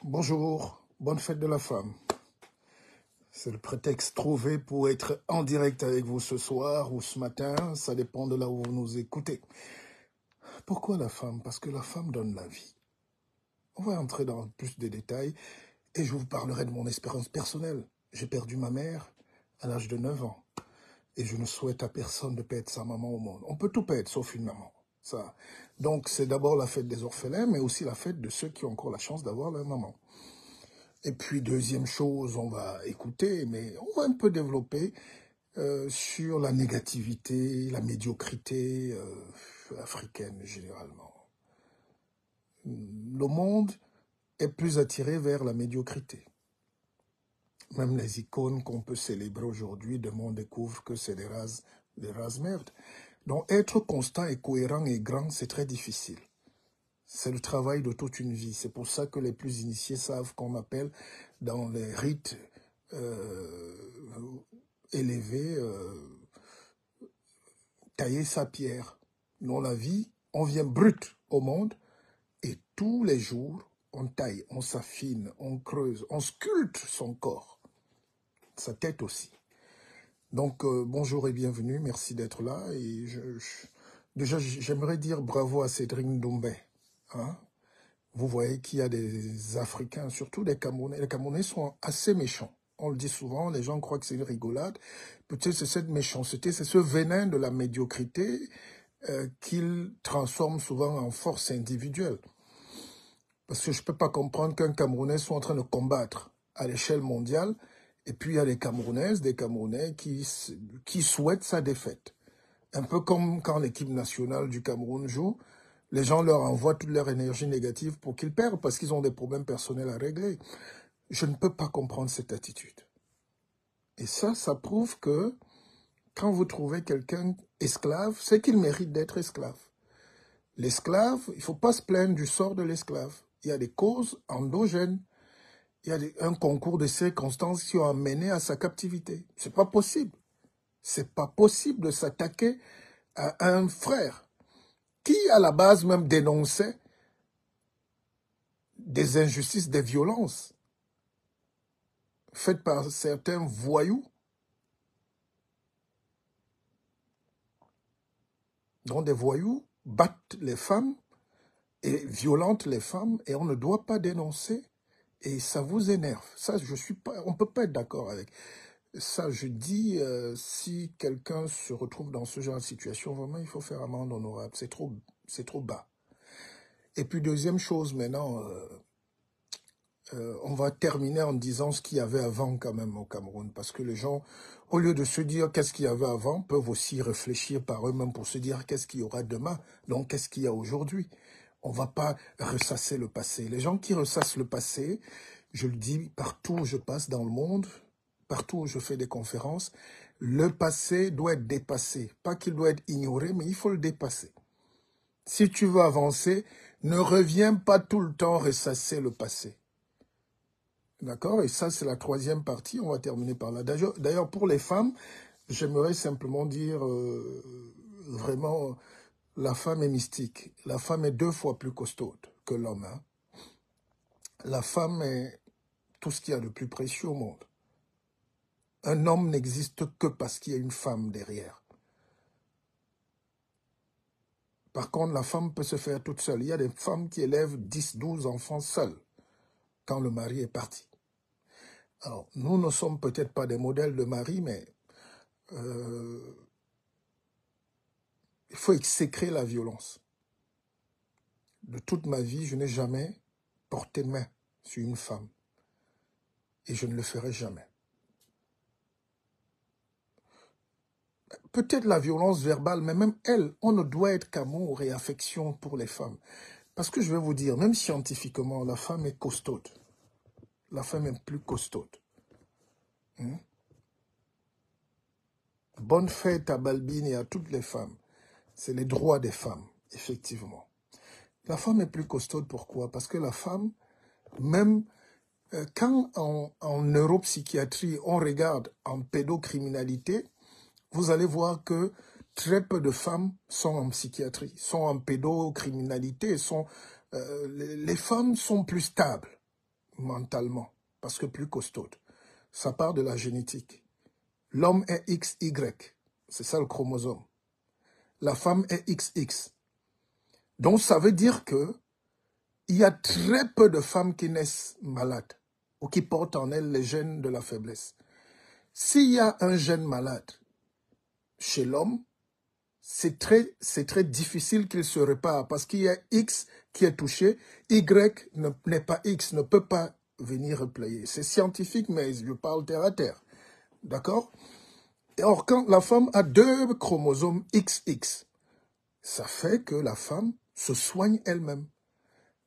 Bonjour, bonne fête de la femme. C'est le prétexte trouvé pour être en direct avec vous ce soir ou ce matin, ça dépend de là où vous nous écoutez. Pourquoi la femme? Parce que la femme donne la vie. On va entrer dans plus de détails et je vous parlerai de mon expérience personnelle. J'ai perdu ma mère à l'âge de 9 ans et je ne souhaite à personne de perdre sa maman au monde. On peut tout perdre sauf une maman. Ça. Donc c'est d'abord la fête des orphelins, mais aussi la fête de ceux qui ont encore la chance d'avoir leur maman. Et puis, deuxième chose, on va écouter, mais on va un peu développer sur la négativité, la médiocrité africaine, généralement. Le monde est plus attiré vers la médiocrité. Même les icônes qu'on peut célébrer aujourd'hui, demain on découvre que c'est des rases merdes. Donc, être constant et cohérent et grand, c'est très difficile. C'est le travail de toute une vie. C'est pour ça que les plus initiés savent qu'on appelle dans les rites élevés tailler sa pierre. Dans la vie, on vient brut au monde et tous les jours, on taille, on s'affine, on creuse, on sculpte son corps, sa tête aussi. Donc, bonjour et bienvenue, merci d'être là. Et déjà, j'aimerais dire bravo à Cédric Ndombé. Hein? Vous voyez qu'il y a des Africains, surtout des Camerounais. Les Camerounais sont assez méchants. On le dit souvent, les gens croient que c'est une rigolade. Peut-être c'est cette méchanceté, c'est ce venin de la médiocrité qu'ils transforment souvent en force individuelle. Parce que je ne peux pas comprendre qu'un Camerounais soit en train de combattre à l'échelle mondiale, et puis il y a des Camerounaises, des Camerounais qui souhaitent sa défaite. Un peu comme quand l'équipe nationale du Cameroun joue, les gens leur envoient toute leur énergie négative pour qu'ils perdent parce qu'ils ont des problèmes personnels à régler. Je ne peux pas comprendre cette attitude. Et ça prouve que quand vous trouvez quelqu'un esclave, c'est qu'il mérite d'être esclave. L'esclave, il ne faut pas se plaindre du sort de l'esclave. Il y a des causes endogènes. Il y a un concours de circonstances qui ont amené à sa captivité. C'est pas possible. C'est pas possible de s'attaquer à un frère qui, à la base, même dénonçait des injustices, des violences faites par certains voyous. dont des voyous battent les femmes et violentent les femmes et on ne doit pas dénoncer et ça vous énerve. Ça, on ne peut pas être d'accord avec. Ça, je dis, si quelqu'un se retrouve dans ce genre de situation, vraiment, il faut faire amende honorable. C'est trop bas. Et puis, deuxième chose, maintenant, on va terminer en disant ce qu'il y avait avant quand même au Cameroun. Parce que les gens, au lieu de se dire qu'est-ce qu'il y avait avant, peuvent aussi réfléchir par eux-mêmes pour se dire qu'est-ce qu'il y aura demain. Donc, qu'est-ce qu'il y a aujourd'hui? On ne va pas ressasser le passé. Les gens qui ressassent le passé, je le dis partout où je passe dans le monde, partout où je fais des conférences, le passé doit être dépassé. Pas qu'il doit être ignoré, mais il faut le dépasser. Si tu veux avancer, ne reviens pas tout le temps ressasser le passé. D'accord? Et ça, c'est la troisième partie. On va terminer par là. D'ailleurs, pour les femmes, j'aimerais simplement dire vraiment, la femme est mystique. La femme est 2 fois plus costaude que l'homme. Hein? La femme est tout ce qu'il y a de plus précieux au monde. Un homme n'existe que parce qu'il y a une femme derrière. Par contre, la femme peut se faire toute seule. Il y a des femmes qui élèvent 10, 12 enfants seules quand le mari est parti. Alors, nous ne sommes peut-être pas des modèles de mari, mais il faut exécrer la violence. De toute ma vie, je n'ai jamais porté main sur une femme. Et je ne le ferai jamais. Peut-être la violence verbale, mais même elle, on ne doit être qu'amour et affection pour les femmes. Parce que je vais vous dire, même scientifiquement, la femme est costaude. La femme est plus costaude. Bonne fête à Balbine et à toutes les femmes. C'est les droits des femmes, effectivement. La femme est plus costaude, pourquoi? Parce que la femme, même quand en neuropsychiatrie, on regarde en pédocriminalité, vous allez voir que très peu de femmes sont en psychiatrie, sont en pédocriminalité. Les femmes sont plus stables. mentalement, parce que plus costaude. Ça part de la génétique. L'homme est XY, c'est ça le chromosome. La femme est XX. Donc ça veut dire que il y a très peu de femmes qui naissent malades ou qui portent en elles les gènes de la faiblesse. S'il y a un gène malade chez l'homme, c'est très difficile qu'il se répare parce qu'il y a X qui est touché, Y n'est pas X, ne peut pas venir replayer. C'est scientifique, mais je parle terre à terre. D'accord? Or, quand la femme a 2 chromosomes XX, ça fait que la femme se soigne elle-même.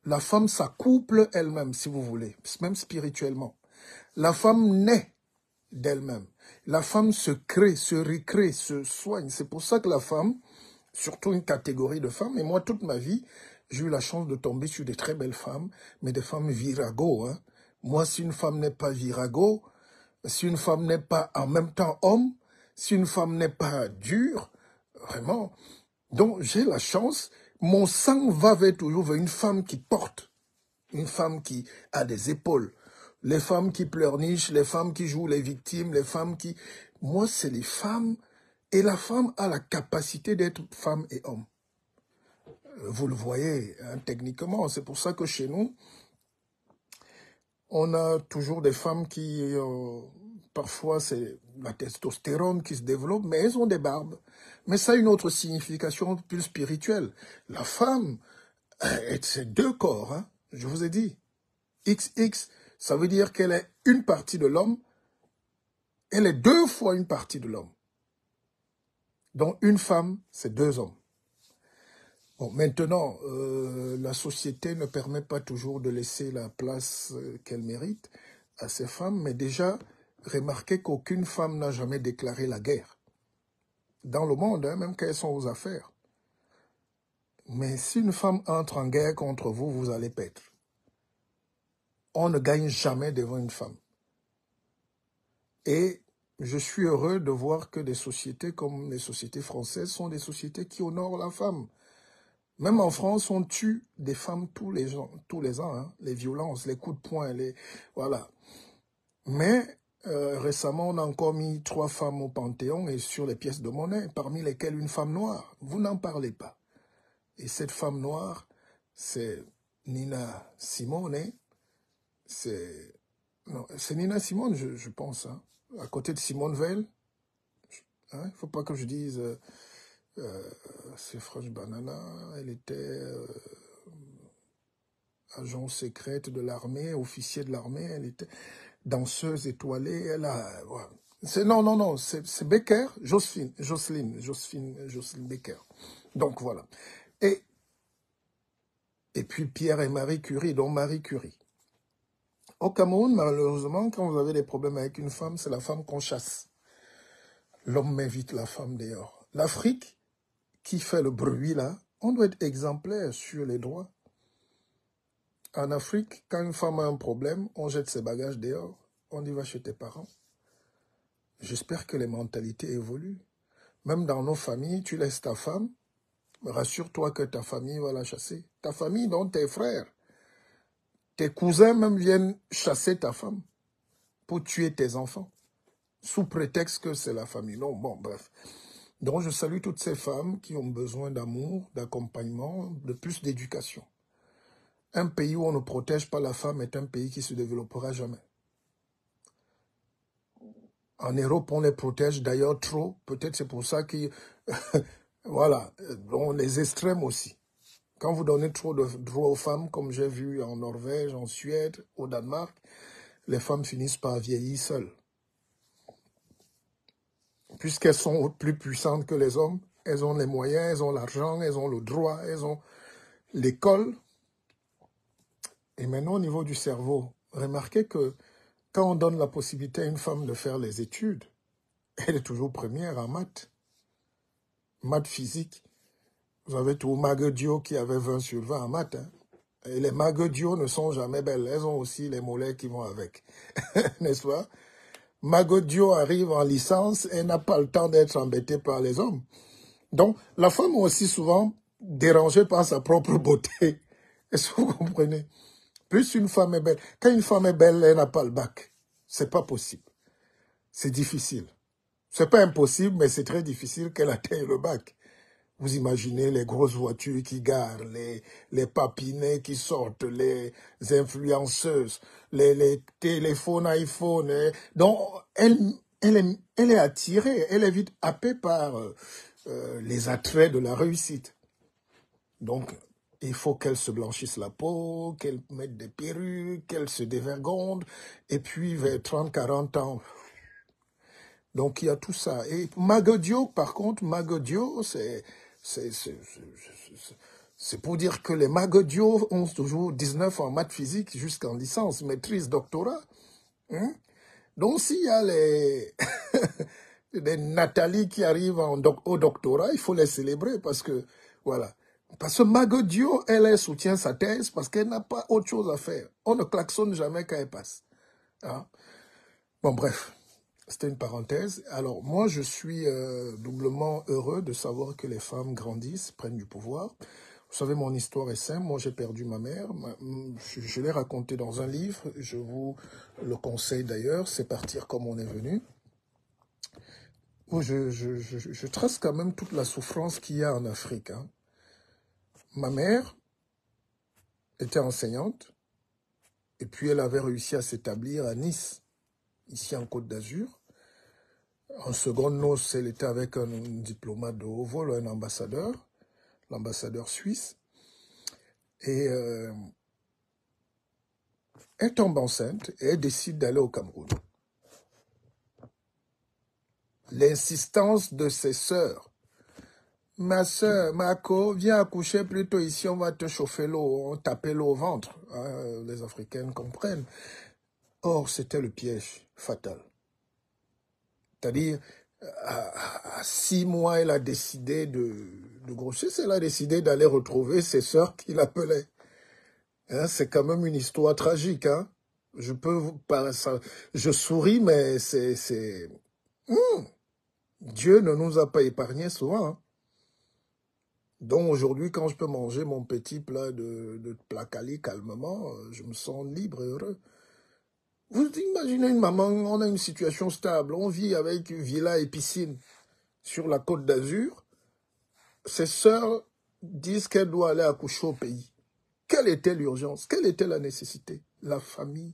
La femme s'accouple elle-même, si vous voulez, même spirituellement. La femme naît d'elle-même. La femme se crée, se recrée, se soigne. C'est pour ça que la femme, surtout une catégorie de femmes, et moi, toute ma vie, j'ai eu la chance de tomber sur des très belles femmes, mais des femmes virago. Hein. Moi, si une femme n'est pas virago, si une femme n'est pas en même temps homme, si une femme n'est pas dure, vraiment. Donc, j'ai la chance, mon sang va toujours vers une femme qui porte, une femme qui a des épaules. Les femmes qui pleurnichent, les femmes qui jouent les victimes, les femmes qui... Moi, c'est les femmes, et la femme a la capacité d'être femme et homme. Vous le voyez, hein, techniquement, c'est pour ça que chez nous, on a toujours des femmes qui... parfois, c'est la testostérone qui se développe, mais elles ont des barbes. Mais ça a une autre signification plus spirituelle. La femme, c'est 2 corps, hein, je vous ai dit. XX, ça veut dire qu'elle est une partie de l'homme, elle est 2 fois une partie de l'homme. Donc une femme, c'est 2 hommes. Bon, maintenant, la société ne permet pas toujours de laisser la place qu'elle mérite à ces femmes, mais déjà, remarquez qu'aucune femme n'a jamais déclaré la guerre. Dans le monde, hein, même quand elles sont aux affaires. Mais si une femme entre en guerre contre vous, vous allez perdre. On ne gagne jamais devant une femme. Et je suis heureux de voir que des sociétés comme les sociétés françaises sont des sociétés qui honorent la femme. Même en France, on tue des femmes tous les ans, hein, les violences, les coups de poing, voilà. Mais récemment, on a encore mis 3 femmes au Panthéon et sur les pièces de monnaie, parmi lesquelles une femme noire. Vous n'en parlez pas. Et cette femme noire, c'est Nina Simone. C'est Nina Simone, je pense, hein, à côté de Simone Veil. Il ne faut pas que je dise... c'est French Banana, elle était agent secrète de l'armée, officier de l'armée, elle était danseuse étoilée, elle a... Voilà. Non, c'est Becker, Jocelyne Becker. Donc voilà. Et puis Pierre et Marie Curie, dont Marie Curie. Au Cameroun, malheureusement, quand vous avez des problèmes avec une femme, c'est la femme qu'on chasse. L'homme met vite la femme dehors. L'Afrique, qui fait le bruit là, on doit être exemplaire sur les droits. En Afrique, quand une femme a un problème, on jette ses bagages dehors, on y va chez tes parents. J'espère que les mentalités évoluent. Même dans nos familles, tu laisses ta femme, rassure-toi que ta famille va la chasser. Ta famille, donc tes frères, tes cousins même viennent chasser ta femme pour tuer tes enfants, sous prétexte que c'est la famille. Non, bon, bref. Donc, je salue toutes ces femmes qui ont besoin d'amour, d'accompagnement, de plus d'éducation. Un pays où on ne protège pas la femme est un pays qui ne se développera jamais. En Europe, on les protège d'ailleurs trop. Peut-être c'est pour ça que... voilà, donc les extrêmes aussi. Quand vous donnez trop de droits aux femmes, comme j'ai vu en Norvège, en Suède, au Danemark, les femmes finissent par vieillir seules. Puisqu'elles sont plus puissantes que les hommes, elles ont les moyens, elles ont l'argent, elles ont le droit, elles ont l'école. Et maintenant, au niveau du cerveau, remarquez que quand on donne la possibilité à une femme de faire les études, elle est toujours première en maths. Maths physique. Vous avez tout Maguedio qui avait 20 sur 20 en maths. Hein. Et les Maguedio ne sont jamais belles. Elles ont aussi les mollets qui vont avec. N'est-ce pas? Maguedio arrive en licence et n'a pas le temps d'être embêtée par les hommes. Donc, la femme est aussi souvent dérangée par sa propre beauté. Est-ce que vous comprenez? Plus une femme est belle. Quand une femme est belle, elle n'a pas le bac. C'est pas possible. C'est difficile. C'est pas impossible, mais c'est très difficile qu'elle atteigne le bac. Vous imaginez les grosses voitures qui garent, les papinets qui sortent, les influenceuses, les téléphones iPhone. Donc, elle est attirée, elle est vite happée par les attraits de la réussite. Donc, il faut qu'elle se blanchisse la peau, qu'elle mette des perruques, qu'elle se dévergonde. Et puis, vers 30, 40 ans, donc il y a tout ça. Et Magadio, par contre, Magadio, c'est pour dire que les Magadio ont toujours 19 en maths physique jusqu'en licence, maîtrise, doctorat. Hein? Donc s'il y a les Nathalie qui arrivent au doctorat, il faut les célébrer parce que, voilà. Parce que Magadio, elle soutient sa thèse parce qu'elle n'a pas autre chose à faire. On ne klaxonne jamais quand elle passe. Hein? Bon, bref. C'était une parenthèse. Alors, moi, je suis doublement heureux de savoir que les femmes grandissent, prennent du pouvoir. Vous savez, mon histoire est simple. Moi, j'ai perdu ma mère. Je l'ai raconté dans un livre. Je vous le conseille d'ailleurs. C'est Partir comme on est venu. Je trace quand même toute la souffrance qu'il y a en Afrique. Hein. Ma mère était enseignante. Et puis, elle avait réussi à s'établir à Nice, ici en Côte d'Azur. En seconde noce, elle était avec un diplomate de haut vol, un ambassadeur, l'ambassadeur suisse. Et elle tombe enceinte et elle décide d'aller au Cameroun. L'insistance de ses sœurs. Ma sœur, Marco, viens accoucher plutôt ici, on va te chauffer l'eau, on taper l'eau au ventre. Hein, les Africaines comprennent. Or, c'était le piège fatal. C'est-à-dire, à 6 mois, elle a décidé de grossesse, elle a décidé d'aller retrouver ses sœurs qui l'appelaient. Hein, c'est quand même une histoire tragique. Hein. Je peux vous parler ça. Je souris, mais c'est... Dieu ne nous a pas épargnés souvent. Hein. Donc aujourd'hui, quand je peux manger mon petit plat de placali calmement, je me sens libre et heureux. Vous imaginez une maman, on a une situation stable, on vit avec une villa et piscine sur la Côte d'Azur. Ses sœurs disent qu'elle doit aller accoucher au pays. Quelle était l'urgence? Quelle était la nécessité? La famille.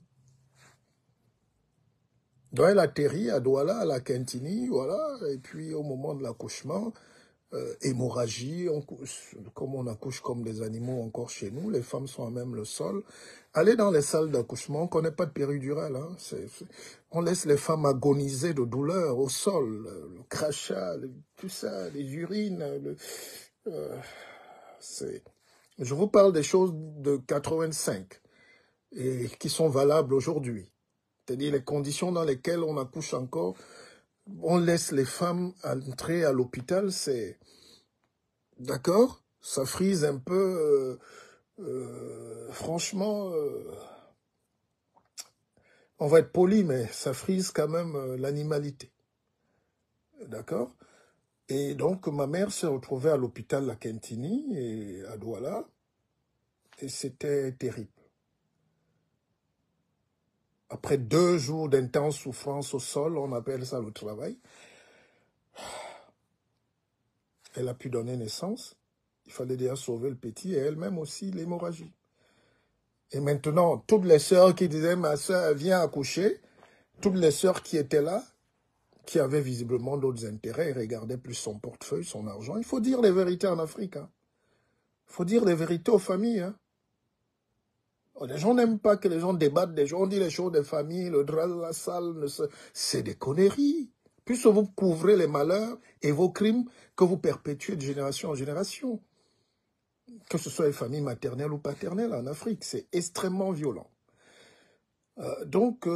Donc elle atterrit à Douala, à la Kintini, voilà, et puis au moment de l'accouchement, hémorragie, comme on accouche comme des animaux encore chez nous, les femmes sont à même le sol. Allez dans les salles d'accouchement, on ne connaît pas de péridurale, hein, on laisse les femmes agoniser de douleur au sol, le crachat, tout ça, les urines, je vous parle des choses de 85 et qui sont valables aujourd'hui. C'est-à-dire les conditions dans lesquelles on accouche encore, on laisse les femmes entrer à l'hôpital, c'est... D'accord? Ça frise un peu, franchement, on va être poli, mais ça frise quand même l'animalité. D'accord? Et donc, ma mère s'est retrouvée à l'hôpital La Kintini, et à Douala, et c'était terrible. Après 2 jours d'intense souffrance au sol, on appelle ça le travail, elle a pu donner naissance. Il fallait déjà sauver le petit et elle-même aussi l'hémorragie. Et maintenant, toutes les sœurs qui disaient « ma sœur vient accoucher », toutes les sœurs qui étaient là, qui avaient visiblement d'autres intérêts, regardaient plus son portefeuille, son argent. Il faut dire les vérités en Afrique. Hein. Il faut dire les vérités aux familles. Hein. Les gens n'aiment pas que les gens débattent des gens. On dit les choses des familles, le drap de la salle, c'est des conneries. Puisque vous couvrez les malheurs et vos crimes que vous perpétuez de génération en génération. Que ce soit les familles maternelles ou paternelles en Afrique, c'est extrêmement violent. Donc,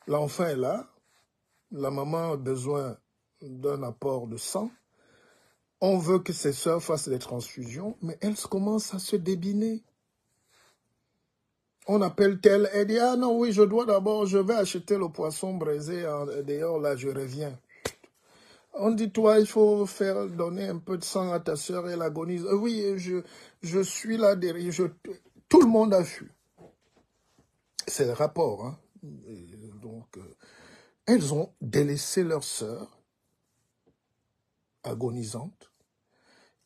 l'enfant est là, la maman a besoin d'un apport de sang, on veut que ses sœurs fassent des transfusions, mais elles commencent à se débiner. On appelle telle, elle dit « Ah non, oui, je dois d'abord, je vais acheter le poisson braisé, d'ailleurs là, je reviens. » On dit, toi, il faut faire donner un peu de sang à ta sœur, elle agonise. Oui, je suis là derrière. Tout le monde a fui. C'est le rapport. Hein. Et donc, elles ont délaissé leur sœur agonisante.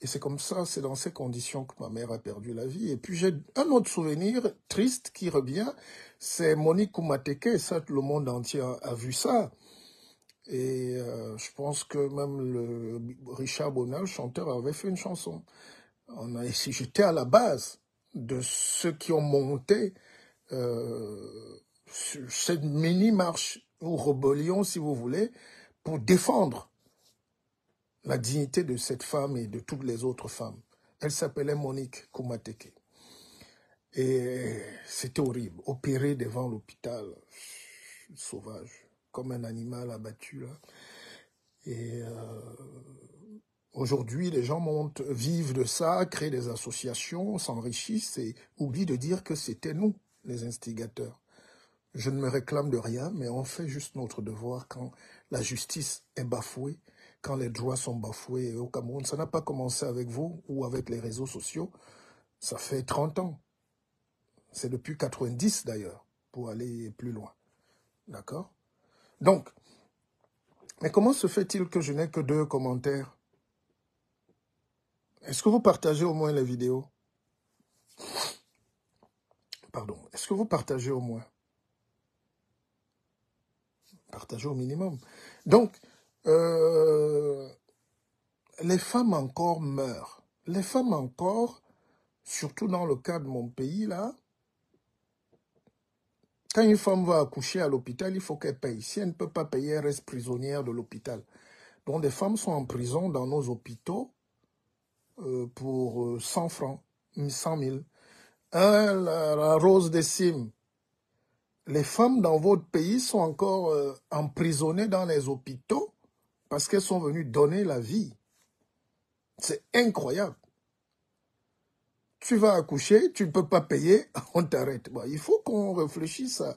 Et c'est comme ça, c'est dans ces conditions que ma mère a perdu la vie. Et puis j'ai un autre souvenir triste qui revient, c'est Monique Koumateke. Ça, le monde entier a vu ça. Et je pense que même le Richard Bonal, chanteur, avait fait une chanson. J'étais à la base de ceux qui ont monté cette mini-marche ou rébellion, si vous voulez, pour défendre la dignité de cette femme et de toutes les autres femmes. Elle s'appelait Monique Koumateke. Et c'était horrible, opérée devant l'hôpital, sauvage, comme un animal abattu. Là. Et aujourd'hui, les gens vivent de ça, créent des associations, s'enrichissent et oublient de dire que c'était nous, les instigateurs. Je ne me réclame de rien, mais on fait juste notre devoir quand la justice est bafouée, quand les droits sont bafoués au Cameroun. Ça n'a pas commencé avec vous ou avec les réseaux sociaux. Ça fait 30 ans. C'est depuis 90 d'ailleurs, pour aller plus loin. D'accord? Donc, mais comment se fait-il que je n'ai que 2 commentaires? Est-ce que vous partagez au moins les vidéos? Pardon. Est-ce que vous partagez au moins? Partagez au minimum. Donc, les femmes encore meurent. Les femmes encore, surtout dans le cas de mon pays, là, quand une femme va accoucher à l'hôpital, il faut qu'elle paye. Si elle ne peut pas payer, elle reste prisonnière de l'hôpital. Donc, des femmes sont en prison dans nos hôpitaux pour 100 francs, 100 000. La rose des cimes. Les femmes dans votre pays sont encore emprisonnées dans les hôpitaux parce qu'elles sont venues donner la vie. C'est incroyable. Tu vas accoucher, tu ne peux pas payer, on t'arrête. Bon, il faut qu'on réfléchisse à...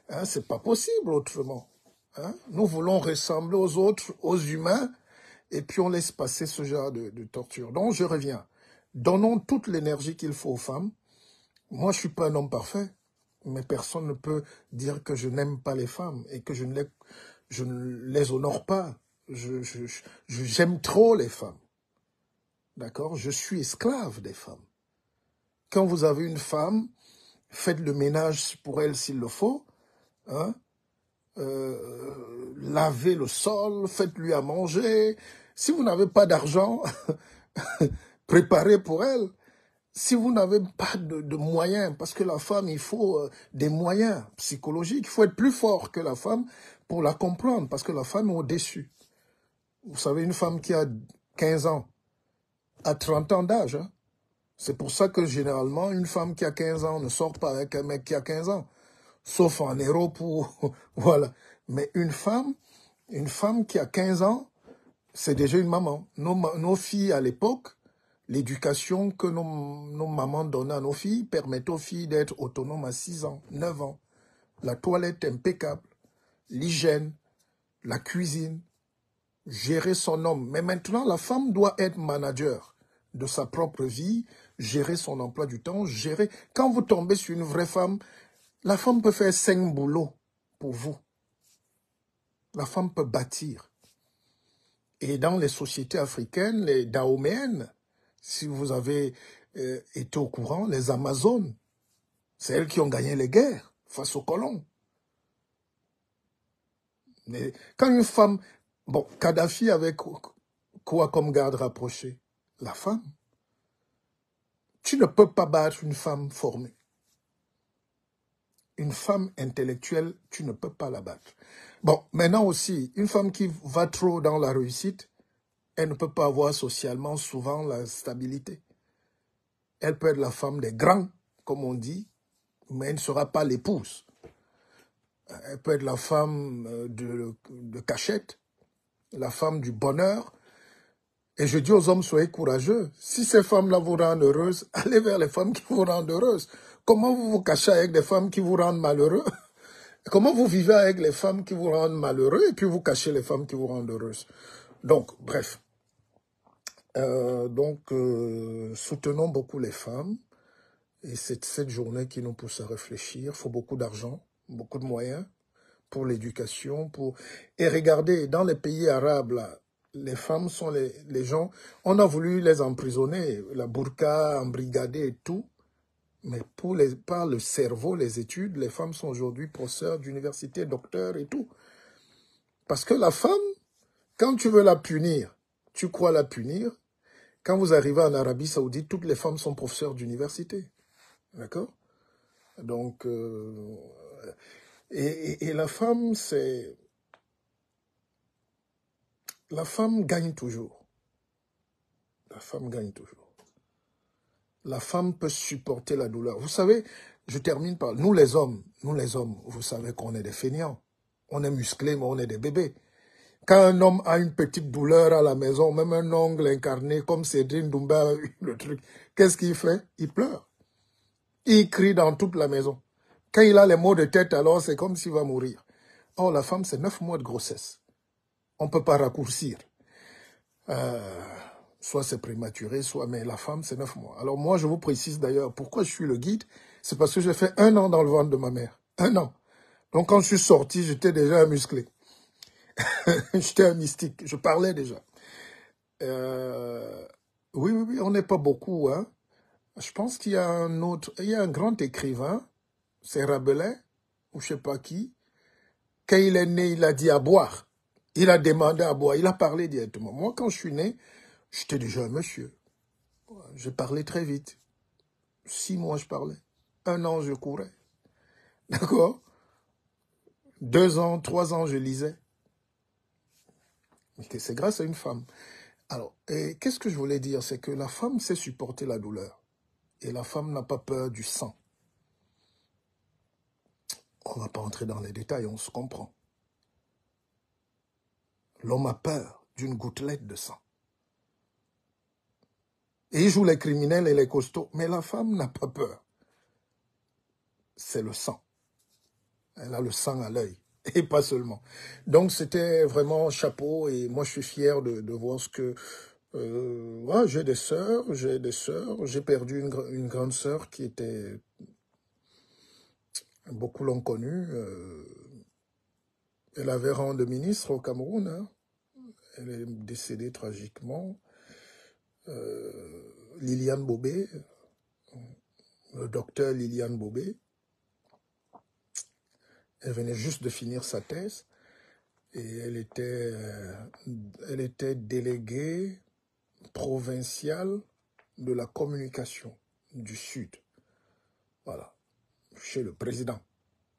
Hein, c'est pas possible autrement. Hein? Nous voulons ressembler aux autres, aux humains, et puis on laisse passer ce genre de torture. Donc je reviens. Donnons toute l'énergie qu'il faut aux femmes. Moi, je ne suis pas un homme parfait, mais personne ne peut dire que je n'aime pas les femmes et que je ne les honore pas. J'aime trop les femmes. D'accord? Je suis esclave des femmes. Quand vous avez une femme, faites le ménage pour elle s'il le faut. Hein? Lavez le sol, faites-lui à manger. Si vous n'avez pas d'argent, préparez pour elle. Si vous n'avez pas de moyens, parce que la femme, il faut des moyens psychologiques. Il faut être plus fort que la femme pour la comprendre, parce que la femme est au-dessus. Vous savez, une femme qui a 15 ans a 30 ans d'âge. Hein? C'est pour ça que généralement, une femme qui a 15 ans ne sort pas avec un mec qui a 15 ans. Sauf en héros pour... voilà. Mais une femme qui a 15 ans, c'est déjà une maman. Nos filles à l'époque, l'éducation que nos mamans donnaient à nos filles permettait aux filles d'être autonomes à 6 ans, 9 ans. La toilette impeccable, l'hygiène, la cuisine, gérer son homme. Mais maintenant, la femme doit être manager de sa propre vie, gérer son emploi du temps, gérer... Quand vous tombez sur une vraie femme, la femme peut faire 5 boulots pour vous. La femme peut bâtir. Et dans les sociétés africaines, les dahoméennes, si vous avez été au courant, les Amazones, c'est elles qui ont gagné les guerres face aux colons. Mais quand une femme... Bon, Kadhafi avait quoi comme garde rapprochée? La femme. Tu ne peux pas battre une femme formée. Une femme intellectuelle, tu ne peux pas la battre. Bon, maintenant aussi, une femme qui va trop dans la réussite, elle ne peut pas avoir socialement souvent la stabilité. Elle peut être la femme des grands, comme on dit, mais elle ne sera pas l'épouse. Elle peut être la femme de cachette, la femme du bonheur. Et je dis aux hommes, soyez courageux. Si ces femmes-là vous rendent heureuses, allez vers les femmes qui vous rendent heureuses. Comment vous vous cachez avec des femmes qui vous rendent malheureux? Comment vous vivez avec les femmes qui vous rendent malheureux et puis vous cachez les femmes qui vous rendent heureuses? Donc, bref. Soutenons beaucoup les femmes. Et c'est cette journée qui nous pousse à réfléchir. Il faut beaucoup d'argent, beaucoup de moyens pour l'éducation. Et regardez, dans les pays arabes, là, les femmes sont les gens... On a voulu les emprisonner, la burqa, embrigadée et tout. Mais par le cerveau, les études, les femmes sont aujourd'hui professeurs d'université, docteurs et tout. Parce que la femme, quand tu veux la punir, tu crois la punir. Quand vous arrivez en Arabie Saoudite, toutes les femmes sont professeurs d'université. D'accord? Donc, et la femme, c'est... La femme gagne toujours. La femme gagne toujours. La femme peut supporter la douleur. Vous savez, je termine par... Nous les hommes, vous savez qu'on est des fainéants. On est musclés, mais on est des bébés. Quand un homme a une petite douleur à la maison, même un ongle incarné comme Cédrine Doumbé, le truc, qu'est-ce qu'il fait? Il pleure. Il crie dans toute la maison. Quand il a les maux de tête, alors c'est comme s'il va mourir. Or, la femme, c'est 9 mois de grossesse. On ne peut pas raccourcir. Soit c'est prématuré, soit... Mais la femme, c'est 9 mois. Alors moi, je vous précise d'ailleurs, pourquoi je suis le guide? C'est parce que j'ai fait 1 an dans le ventre de ma mère. 1 an. Donc quand je suis sorti, j'étais déjà un musclé. J'étais un mystique. Je parlais déjà. Oui, on n'est pas beaucoup, hein. Je pense qu'il y a un grand écrivain, c'est Rabelais, ou je sais pas qui. Quand il est né, il a dit à boire. Il a demandé à boire. Il a parlé directement. Moi, quand je suis né, j'étais déjà un monsieur. Je parlais très vite. 6 mois, je parlais. 1 an, je courais. D'accord? 2 ans, 3 ans, je lisais. C'est grâce à une femme. Alors, qu'est-ce que je voulais dire? C'est que la femme sait supporter la douleur. Et la femme n'a pas peur du sang. On ne va pas entrer dans les détails, on se comprend. L'homme a peur d'une gouttelette de sang. Et il joue les criminels et les costauds. Mais la femme n'a pas peur. C'est le sang. Elle a le sang à l'œil. Et pas seulement. Donc c'était vraiment chapeau. Et moi je suis fier de voir ce que... j'ai des sœurs. J'ai perdu une grande sœur qui était... Beaucoup l'ont connue. Elle avait rang de ministre au Cameroun. Hein. Elle est décédée tragiquement. Liliane Bobé, le docteur Liliane Bobé, elle venait juste de finir sa thèse et elle était déléguée provinciale de la communication du Sud. Voilà, chez le président.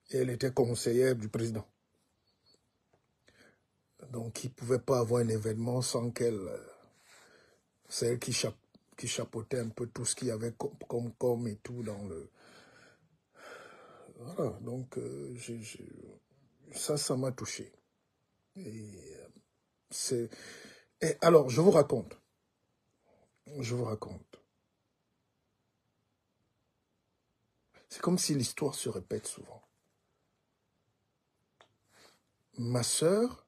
Et elle était conseillère du président. Donc, il ne pouvait pas avoir un événement sans qu'elle... C'est elle qui chapeautait un peu tout ce qu'il y avait comme et tout dans le... Voilà, donc ça m'a touché. Et alors, je vous raconte. C'est comme si l'histoire se répète souvent. Ma sœur,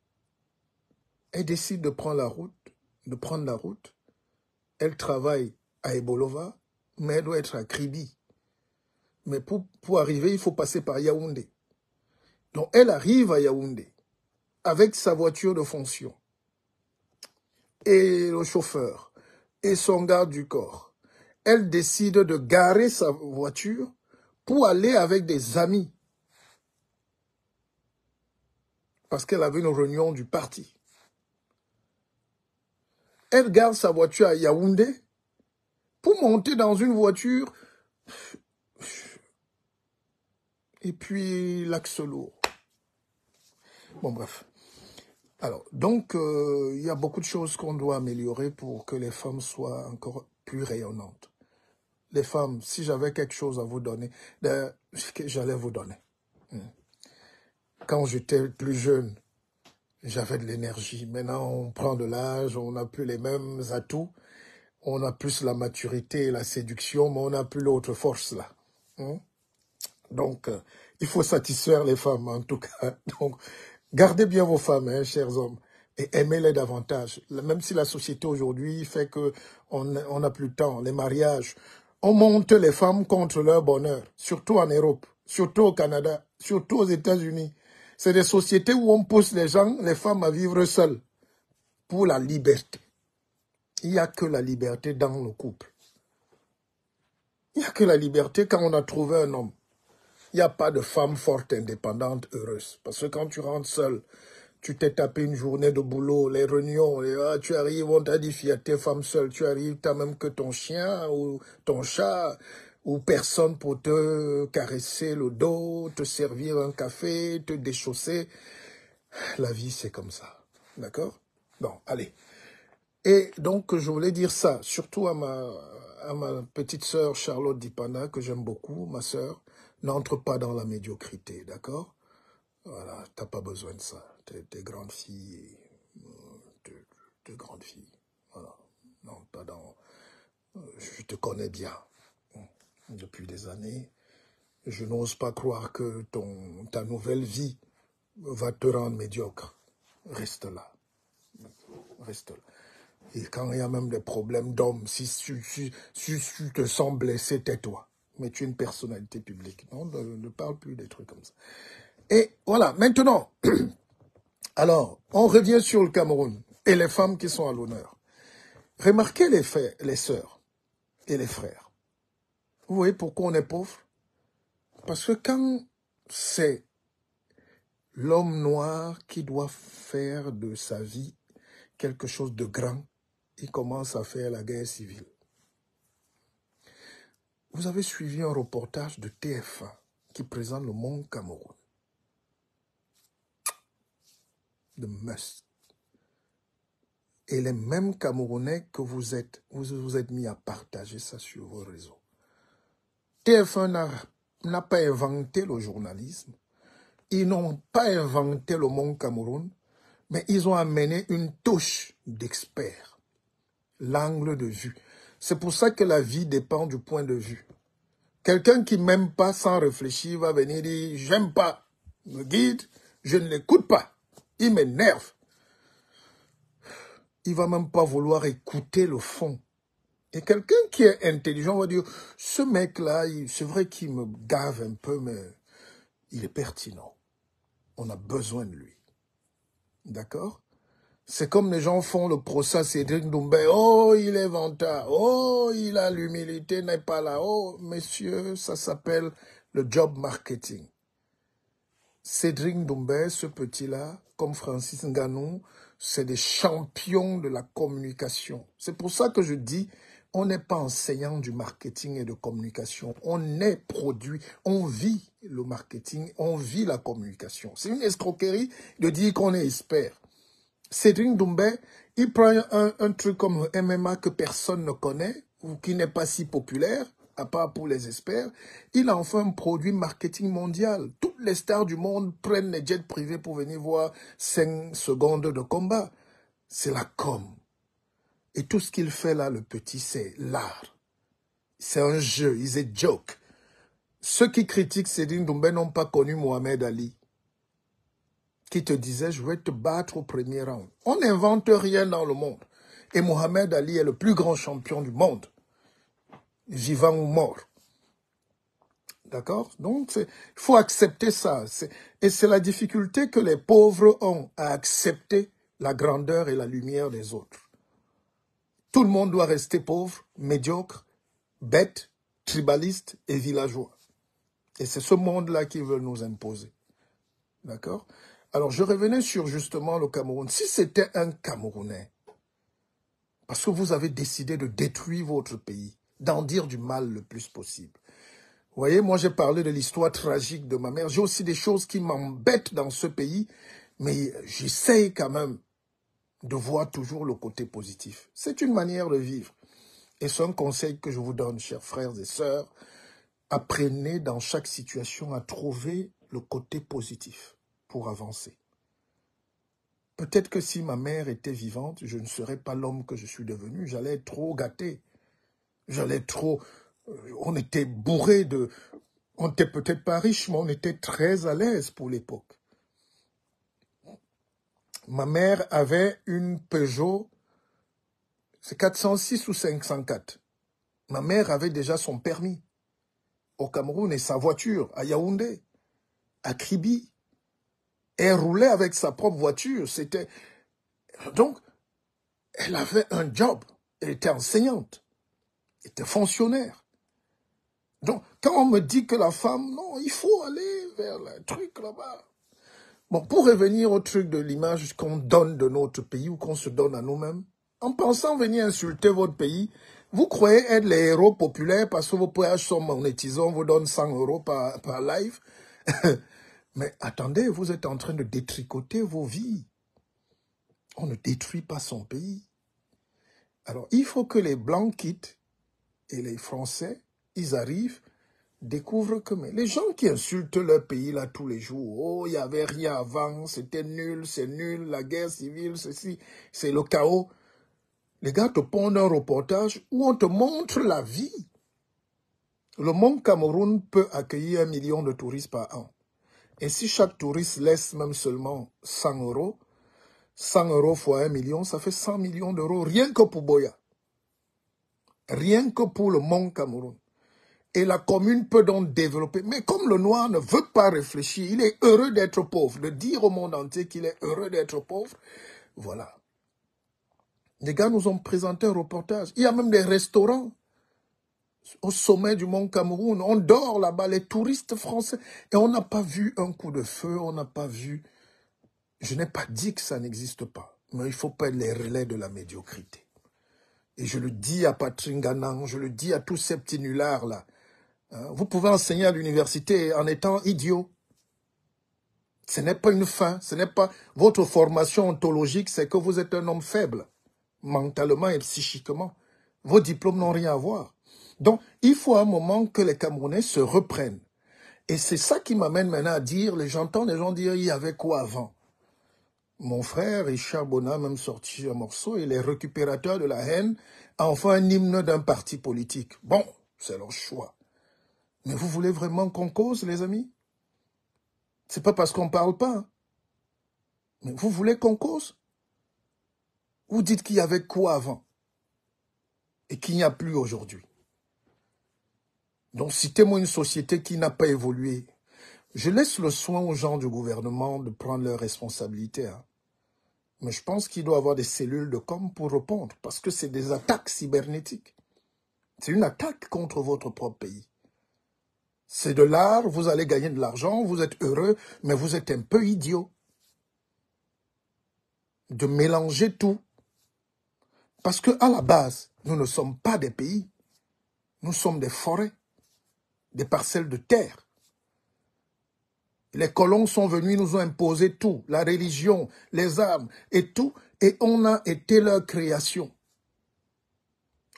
elle décide de prendre la route. Elle travaille à Ebolova, mais elle doit être à Kribi. Mais pour arriver, il faut passer par Yaoundé. Donc, elle arrive à Yaoundé avec sa voiture de fonction et le chauffeur et son garde du corps. Elle décide de garer sa voiture pour aller avec des amis parce qu'elle avait une réunion du parti. Elle gare sa voiture à Yaoundé pour monter dans une voiture et puis l'axe lourd. Bon, bref. Alors, donc, il y a beaucoup de choses qu'on doit améliorer pour que les femmes soient encore plus rayonnantes. Les femmes, si j'avais quelque chose à vous donner, j'allais vous donner. Quand j'étais plus jeune, j'avais de l'énergie. Maintenant, on prend de l'âge, on n'a plus les mêmes atouts. On a plus la maturité et la séduction, mais on n'a plus l'autre force là. Donc, il faut satisfaire les femmes en tout cas. Donc, gardez bien vos femmes, hein, chers hommes. et aimez-les davantage. Même si la société aujourd'hui fait que on n'a plus de temps, les mariages, on monte les femmes contre leur bonheur, surtout en Europe, surtout au Canada, surtout aux États-Unis. C'est des sociétés où on pousse les gens, les femmes à vivre seules pour la liberté. Il n'y a que la liberté dans le couple. Il n'y a que la liberté quand on a trouvé un homme. Il n'y a pas de femme forte, indépendante, heureuse. Parce que quand tu rentres seule, tu t'es tapé une journée de boulot, les réunions, tu arrives, on t'a dit fiaté femme seule, tu arrives, tu n'as même que ton chien ou ton chat ou personne pour te caresser le dos, te servir un café, te déchausser. La vie, c'est comme ça. D'accord? Bon, allez. Et donc, je voulais dire ça, surtout à ma petite sœur Charlotte Dipana, que j'aime beaucoup, ma sœur, n'entre pas dans la médiocrité, d'accord? Voilà, t'as pas besoin de ça. T'es grande fille, t'es grande fille. Voilà. Non, pas dans... Je te connais bien depuis des années. Je n'ose pas croire que ta nouvelle vie va te rendre médiocre. Reste là. Reste là. Et quand il y a même des problèmes d'hommes, si tu te sens blessé, tais-toi. Mais tu es une personnalité publique. Non, ne parle plus des trucs comme ça. Et voilà, maintenant, alors, on revient sur le Cameroun et les femmes qui sont à l'honneur. Remarquez les sœurs et les frères. Vous voyez pourquoi on est pauvre? Parce que quand c'est l'homme noir qui doit faire de sa vie quelque chose de grand, il commence à faire la guerre civile. Vous avez suivi un reportage de TF1 qui présente le monde Cameroun. The must. Et les mêmes Camerounais que vous êtes mis à partager ça sur vos réseaux. TF1 n'a pas inventé le journalisme. Ils n'ont pas inventé le monde Cameroun, mais ils ont amené une touche d'expert. L'angle de vue. C'est pour ça que la vie dépend du point de vue. Quelqu'un qui m'aime pas sans réfléchir va venir dire « j'aime pas le guide, je ne l'écoute pas, il m'énerve ». Il va même pas vouloir écouter le fond. Et quelqu'un qui est intelligent va dire « ce mec-là, c'est vrai qu'il me gave un peu, mais il est pertinent. On a besoin de lui. » D'accord? C'est comme les gens font le procès à Cédric Doumbé. Oh, il est vantard. Oh, il a l'humilité, n'est pas là. Oh, messieurs, ça s'appelle le job marketing. Cédric Doumbé, ce petit-là, comme Francis Ngannou, c'est des champions de la communication. C'est pour ça que je dis, on n'est pas enseignant du marketing et de communication. On est produit, on vit le marketing, on vit la communication. C'est une escroquerie de dire qu'on est expert. Cédric Doumbé, il prend un truc comme le MMA que personne ne connaît ou qui n'est pas si populaire, à part pour les experts. Il a enfin un produit marketing mondial. Toutes les stars du monde prennent les jets privés pour venir voir 5 secondes de combat. C'est la com. Et tout ce qu'il fait là, le petit, c'est l'art. C'est un jeu, c'est un joke. Ceux qui critiquent Cédric Doumbé n'ont pas connu Mohamed Ali, qui te disait, je vais te battre au premier round. On n'invente rien dans le monde. Et Mohamed Ali est le plus grand champion du monde, vivant ou mort. D'accord? Donc, il faut accepter ça. Et c'est la difficulté que les pauvres ont à accepter la grandeur et la lumière des autres. Tout le monde doit rester pauvre, médiocre, bête, tribaliste et villageois. Et c'est ce monde-là qu'ils veulent nous imposer. D'accord? Alors, je revenais sur justement le Cameroun. Si c'était un Camerounais, parce que vous avez décidé de détruire votre pays, d'en dire du mal le plus possible. Vous voyez, moi j'ai parlé de l'histoire tragique de ma mère. J'ai aussi des choses qui m'embêtent dans ce pays, mais j'essaye quand même de voir toujours le côté positif. C'est une manière de vivre. Et c'est un conseil que je vous donne, chers frères et sœurs. Apprenez dans chaque situation à trouver le côté positif pour avancer. Peut-être que si ma mère était vivante, je ne serais pas l'homme que je suis devenu. J'allais être trop gâté. J'allais trop... On était bourré de... On n'était peut-être pas riche, mais on était très à l'aise pour l'époque. Ma mère avait une Peugeot, c'est 406 ou 504. Ma mère avait déjà son permis au Cameroun et sa voiture à Yaoundé, à Kribi. Et elle roulait avec sa propre voiture. Donc, elle avait un job. Elle était enseignante. Elle était fonctionnaire. Donc, quand on me dit que la femme, non, il faut aller vers le truc là-bas. Bon, pour revenir au truc de l'image qu'on donne de notre pays ou qu'on se donne à nous-mêmes, en pensant venir insulter votre pays, vous croyez être les héros populaires parce que vos péages sont monétisés, on vous donne 100 € par live. Mais attendez, vous êtes en train de détricoter vos vies. On ne détruit pas son pays. Alors, il faut que les Blancs quittent et les Français, ils arrivent, découvrent que mais les gens qui insultent leur pays là tous les jours, oh, il n'y avait rien avant, c'était nul, c'est nul, la guerre civile, ceci, c'est le chaos. Les gars te pondent un reportage où on te montre la vie. Le Mont Cameroun peut accueillir 1 million de touristes par an. Et si chaque touriste laisse même seulement 100 €, 100 € fois 1 million, ça fait 100 millions d'euros, rien que pour Boya. Rien que pour le Mont Cameroun. Et la commune peut donc développer. Mais comme le noir ne veut pas réfléchir, il est heureux d'être pauvre, de dire au monde entier qu'il est heureux d'être pauvre, voilà. Les gars nous ont présenté un reportage. Il y a même des restaurants au sommet du Mont Cameroun. On dort là-bas, les touristes français. Et on n'a pas vu un coup de feu, on n'a pas vu... Je n'ai pas dit que ça n'existe pas. Mais il ne faut pas être les relais de la médiocrité. Et je le dis à Patrick Nganan, je le dis à tous ces petits nullards-là. Vous pouvez enseigner à l'université en étant idiot. Ce n'est pas une fin, ce n'est pas... Votre formation ontologique, c'est que vous êtes un homme faible, mentalement et psychiquement. Vos diplômes n'ont rien à voir. Donc, il faut un moment que les Camerounais se reprennent. Et c'est ça qui m'amène maintenant à dire, j'entends les gens dire, il y avait quoi avant? Mon frère, Richard Bona, a même sorti un morceau, et les récupérateurs de la haine en font un hymne d'un parti politique. Bon, c'est leur choix. Mais vous voulez vraiment qu'on cause, les amis? C'est pas parce qu'on ne parle pas. Hein. Mais vous voulez qu'on cause? Vous dites qu'il y avait quoi avant? Et qu'il n'y a plus aujourd'hui. Donc, citez-moi une société qui n'a pas évolué. Je laisse le soin aux gens du gouvernement de prendre leurs responsabilités. Hein. Mais je pense qu'il doit y avoir des cellules de com pour répondre. Parce que c'est des attaques cybernétiques. C'est une attaque contre votre propre pays. C'est de l'art, vous allez gagner de l'argent, vous êtes heureux, mais vous êtes un peu idiot. De mélanger tout. Parce qu'à la base, nous ne sommes pas des pays. Nous sommes des forêts, des parcelles de terre. Les colons sont venus, nous ont imposé tout, la religion, les armes et tout, et on a été leur création.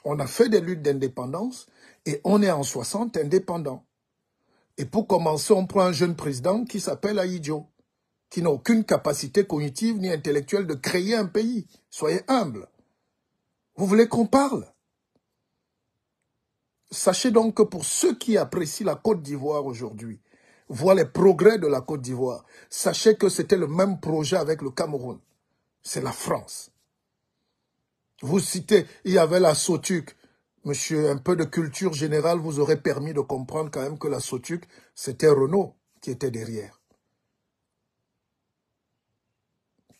On a fait des luttes d'indépendance et on est en 60 indépendants. Et pour commencer, on prend un jeune président qui s'appelle Ahidjo, qui n'a aucune capacité cognitive ni intellectuelle de créer un pays. Soyez humbles. Vous voulez qu'on parle? Sachez donc que pour ceux qui apprécient la Côte d'Ivoire aujourd'hui, voient les progrès de la Côte d'Ivoire, sachez que c'était le même projet avec le Cameroun. C'est la France. Vous citez, il y avait la SOTUC. Monsieur, un peu de culture générale vous aurait permis de comprendre quand même que la SOTUC, c'était Renault qui était derrière.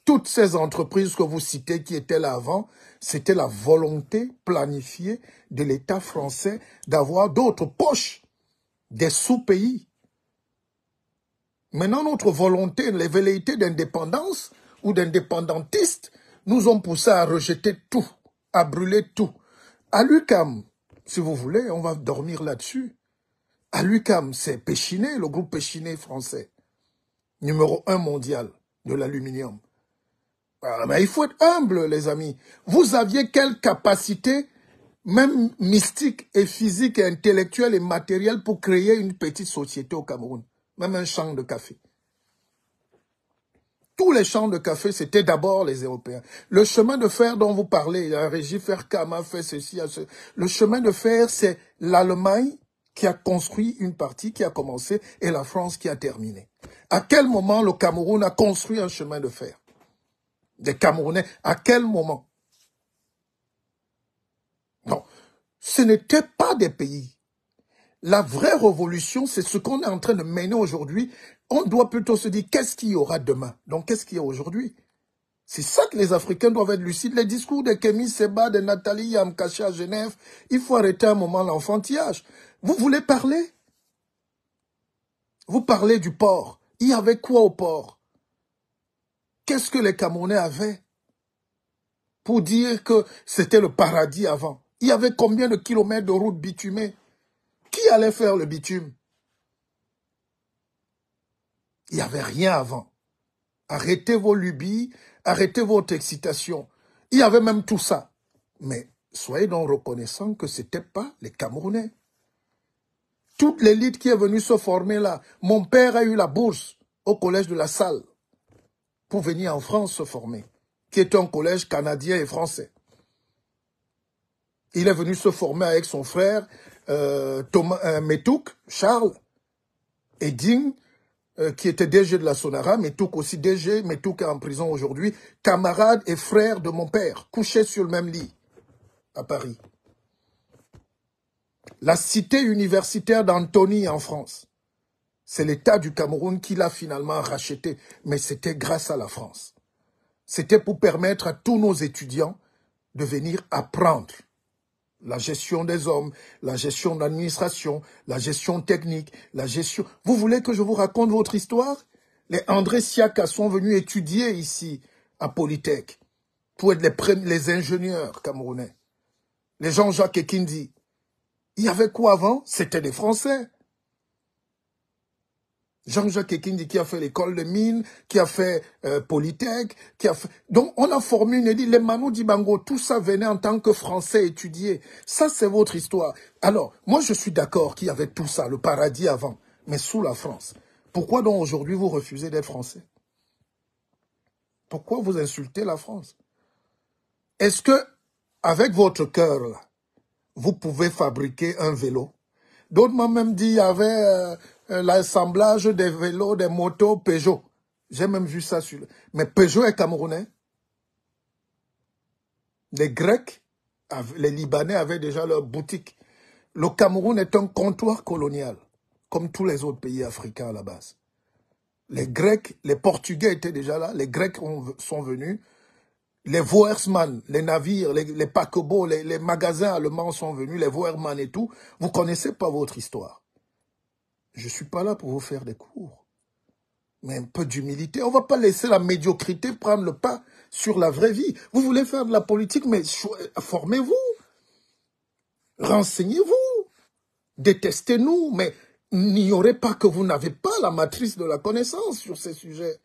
Toutes ces entreprises que vous citez qui étaient là avant, c'était la volonté planifiée de l'État français d'avoir d'autres poches, des sous-pays. Maintenant, notre volonté, les velléités d'indépendance ou d'indépendantistes nous ont poussé à rejeter tout, à brûler tout. À l'UQAM, si vous voulez, on va dormir là-dessus. À l'UQAM, c'est Péchinet, le groupe Péchinet français, numéro 1 mondial de l'aluminium. Mais il faut être humble, les amis. Vous aviez quelle capacité, même mystique et physique et intellectuelle et matérielle, pour créer une petite société au Cameroun? Même un champ de café. Tous les champs de café, c'était d'abord les Européens. Le chemin de fer dont vous parlez, la régie Fercam a fait ceci. Le chemin de fer, c'est l'Allemagne qui a construit une partie, qui a commencé, et la France qui a terminé. À quel moment le Cameroun a construit un chemin de fer? Des Camerounais, à quel moment? Non, ce n'était pas des pays. La vraie révolution, c'est ce qu'on est en train de mener aujourd'hui. On doit plutôt se dire, qu'est-ce qu'il y aura demain? Donc, qu'est-ce qu'il y a aujourd'hui? C'est ça que les Africains doivent être lucides. Les discours de Kémy Seba, de Nathalie Yamkachi à Genève, il faut arrêter un moment l'enfantillage. Vous voulez parler? Vous parlez du port. Il y avait quoi au port? Qu'est-ce que les Camerounais avaient pour dire que c'était le paradis avant? Il y avait combien de kilomètres de routes bitumées? Qui allait faire le bitume? Il n'y avait rien avant. Arrêtez vos lubies, arrêtez votre excitation. Il y avait même tout ça. Mais soyez donc reconnaissants que ce n'était pas les Camerounais. Toute l'élite qui est venue se former là, mon père a eu la bourse au collège de la Salle pour venir en France se former, qui est un collège canadien et français. Il est venu se former avec son frère Metouk, Charles, et Ding, qui était DG de la Sonara, Metouk aussi DG, Metouk est en prison aujourd'hui, camarade et frère de mon père, couché sur le même lit à Paris. La cité universitaire d'Antony en France, c'est l'État du Cameroun qui l'a finalement racheté, mais c'était grâce à la France. C'était pour permettre à tous nos étudiants de venir apprendre la gestion des hommes, la gestion de l'administration, la gestion technique, la gestion... Vous voulez que je vous raconte votre histoire? Les André Siaka sont venus étudier ici, à Polytech, pour être les ingénieurs camerounais. Les Jean-Jacques Ekindi. Il y avait quoi avant? C'était des Français. Jean-Jacques Ekindi qui a fait l'école de mines, qui a fait Polytech, qui a fait... Donc, on a formé une élite. Les Manu Dibango, tout ça venait en tant que Français étudier. Ça, c'est votre histoire. Alors, moi, je suis d'accord qu'il y avait tout ça, le paradis avant, mais sous la France. Pourquoi donc aujourd'hui vous refusez d'être Français? Pourquoi vous insultez la France? Est-ce que, avec votre cœur, là, vous pouvez fabriquer un vélo? D'autres m'ont même dit qu'il y avait l'assemblage des vélos, des motos Peugeot. J'ai même vu ça sur... Mais Peugeot est camerounais. Les Grecs, les Libanais avaient déjà leur boutique. Le Cameroun est un comptoir colonial, comme tous les autres pays africains à la base. Les Grecs, les Portugais étaient déjà là. Les Grecs sont venus. Les Voersmann, les navires, les paquebots, les magasins allemands sont venus, les Voermann et tout. Vous ne connaissez pas votre histoire. Je ne suis pas là pour vous faire des cours. Mais un peu d'humilité. On ne va pas laisser la médiocrité prendre le pas sur la vraie vie. Vous voulez faire de la politique, mais formez-vous. Renseignez-vous. Détestez-nous, mais n'ignorez pas que vous n'avez pas la matrice de la connaissance sur ces sujets.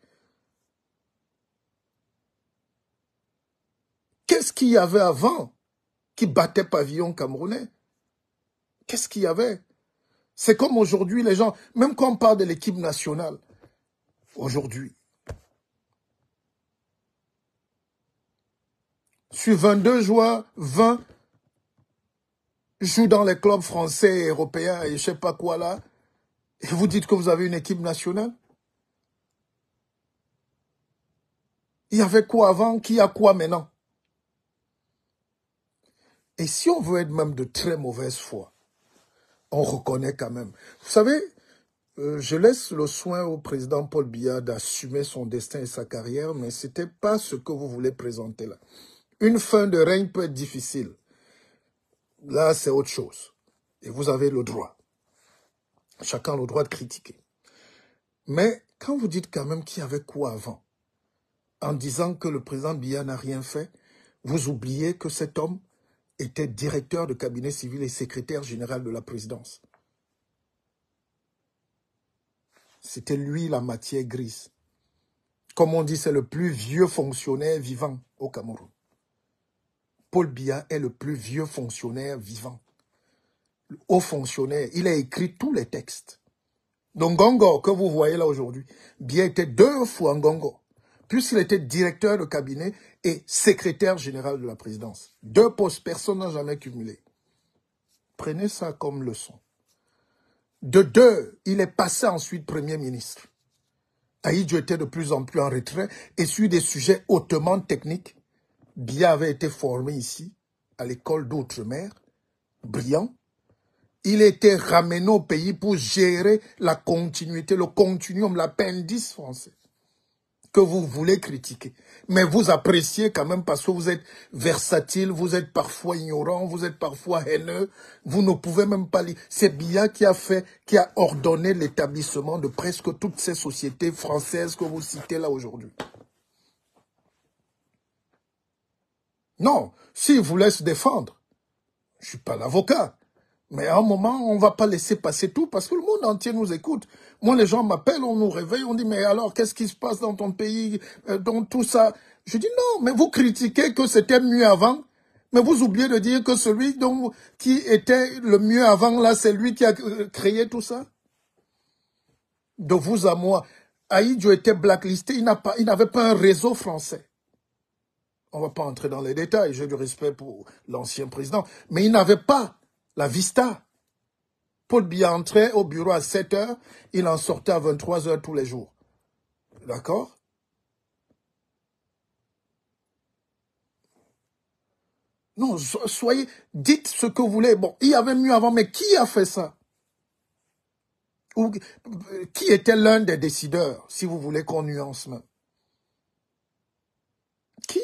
Qu'est-ce qu'il y avait avant qui battait pavillon camerounais? Qu'est-ce qu'il y avait? C'est comme aujourd'hui, les gens, même quand on parle de l'équipe nationale, aujourd'hui, sur 22 joueurs, 20 jouent dans les clubs français et européens et je ne sais pas quoi là, et vous dites que vous avez une équipe nationale? Il y avait quoi avant? Qui a quoi maintenant? Et si on veut être même de très mauvaise foi, on reconnaît quand même. Vous savez, je laisse le soin au président Paul Biya d'assumer son destin et sa carrière, mais ce n'était pas ce que vous voulez présenter là. Une fin de règne peut être difficile. Là, c'est autre chose. Et vous avez le droit. Chacun a le droit de critiquer. Mais quand vous dites quand même qu'il y avait quoi avant, en disant que le président Biya n'a rien fait, vous oubliez que cet homme était directeur de cabinet civil et secrétaire général de la présidence. C'était lui la matière grise. Comme on dit, c'est le plus vieux fonctionnaire vivant au Cameroun. Paul Biya est le plus vieux fonctionnaire vivant. Le haut fonctionnaire, il a écrit tous les textes. Donc Ngongo, que vous voyez là aujourd'hui, Biya était 2 fois Ngongo, puisqu'il était directeur de cabinet et secrétaire général de la présidence. 2 postes, personne n'a jamais cumulé. Prenez ça comme leçon. De 2, il est passé ensuite Premier ministre. Ahidjo était de plus en plus en retrait et sur des sujets hautement techniques. Biya avait été formé ici, à l'école d'outre-mer, brillant. Il était ramené au pays pour gérer la continuité, le continuum, l'appendice français que vous voulez critiquer. Mais vous appréciez quand même parce que vous êtes versatile, vous êtes parfois ignorant, vous êtes parfois haineux, vous ne pouvez même pas lire. C'est Biya qui a ordonné l'établissement de presque toutes ces sociétés françaises que vous citez là aujourd'hui. Non, s'il voulait se défendre, je ne suis pas l'avocat. Mais à un moment, on ne va pas laisser passer tout parce que le monde entier nous écoute. Moi, les gens m'appellent, on nous réveille, on dit, mais alors, qu'est-ce qui se passe dans ton pays, dans tout ça? Je dis, non, mais vous critiquez que c'était mieux avant, mais vous oubliez de dire que celui qui était le mieux avant, là, c'est lui qui a créé tout ça. De vous à moi, Ahidjo était blacklisté, il n'avait pas un réseau français. On ne va pas entrer dans les détails, j'ai du respect pour l'ancien président, mais il n'avait pas la vista. Paul Biya entrait au bureau à 7 h, il en sortait à 23 h tous les jours. D'accord? Non, soyez, dites ce que vous voulez. Bon, il y avait mieux avant, mais qui a fait ça? Ou qui était l'un des décideurs, si vous voulez qu'on nuance même? Qui?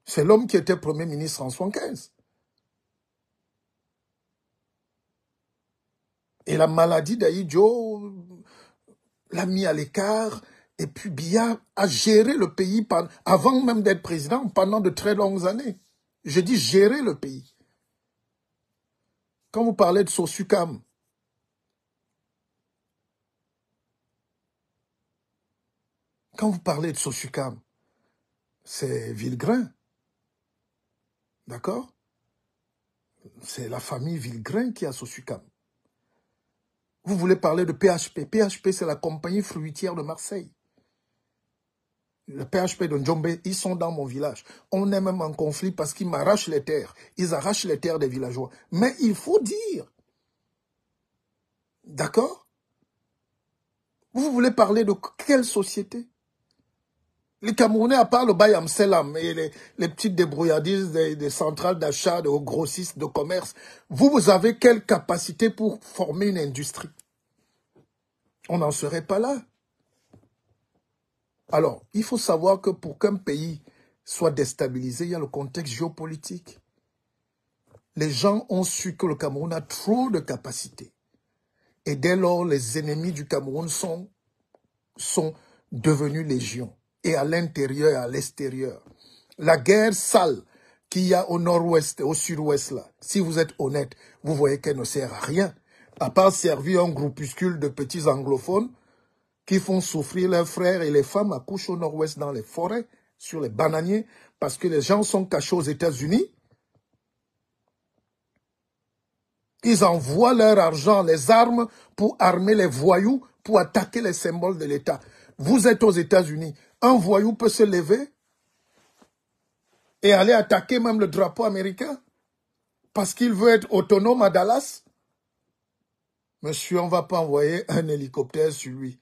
C'est l'homme qui était Premier ministre en 1975. Et la maladie d'Ahidjo l'a mis à l'écart. Et puis Biya a géré le pays avant même d'être président pendant de très longues années. Je dis gérer le pays. Quand vous parlez de Sosukam, c'est Villegrain. D'accord? C'est la famille Villegrain qui a Sosukam. Vous voulez parler de PHP. PHP, c'est la compagnie fruitière de Marseille. Le PHP de Njombe, ils sont dans mon village. On est même en conflit parce qu'ils m'arrachent les terres. Ils arrachent les terres des villageois. Mais il faut dire. D'accord? Vous voulez parler de quelle société? Les Camerounais, à part le Bayam Selam et les petites débrouillardises des centrales d'achat, de grossistes, de commerce, vous avez quelle capacité pour former une industrie? On n'en serait pas là. Alors, il faut savoir que pour qu'un pays soit déstabilisé, il y a le contexte géopolitique. Les gens ont su que le Cameroun a trop de capacités. Et dès lors, les ennemis du Cameroun sont devenus légion. Et à l'intérieur et à l'extérieur. La guerre sale qu'il y a au nord-ouest et au sud-ouest là, si vous êtes honnête, vous voyez qu'elle ne sert à rien. À part servir un groupuscule de petits anglophones qui font souffrir leurs frères et les femmes accouchent au nord-ouest dans les forêts, sur les bananiers, parce que les gens sont cachés aux États-Unis. Ils envoient leur argent, les armes, pour armer les voyous, pour attaquer les symboles de l'État. Vous êtes aux États-Unis. Un voyou peut se lever et aller attaquer même le drapeau américain parce qu'il veut être autonome à Dallas. Monsieur, on ne va pas envoyer un hélicoptère sur lui.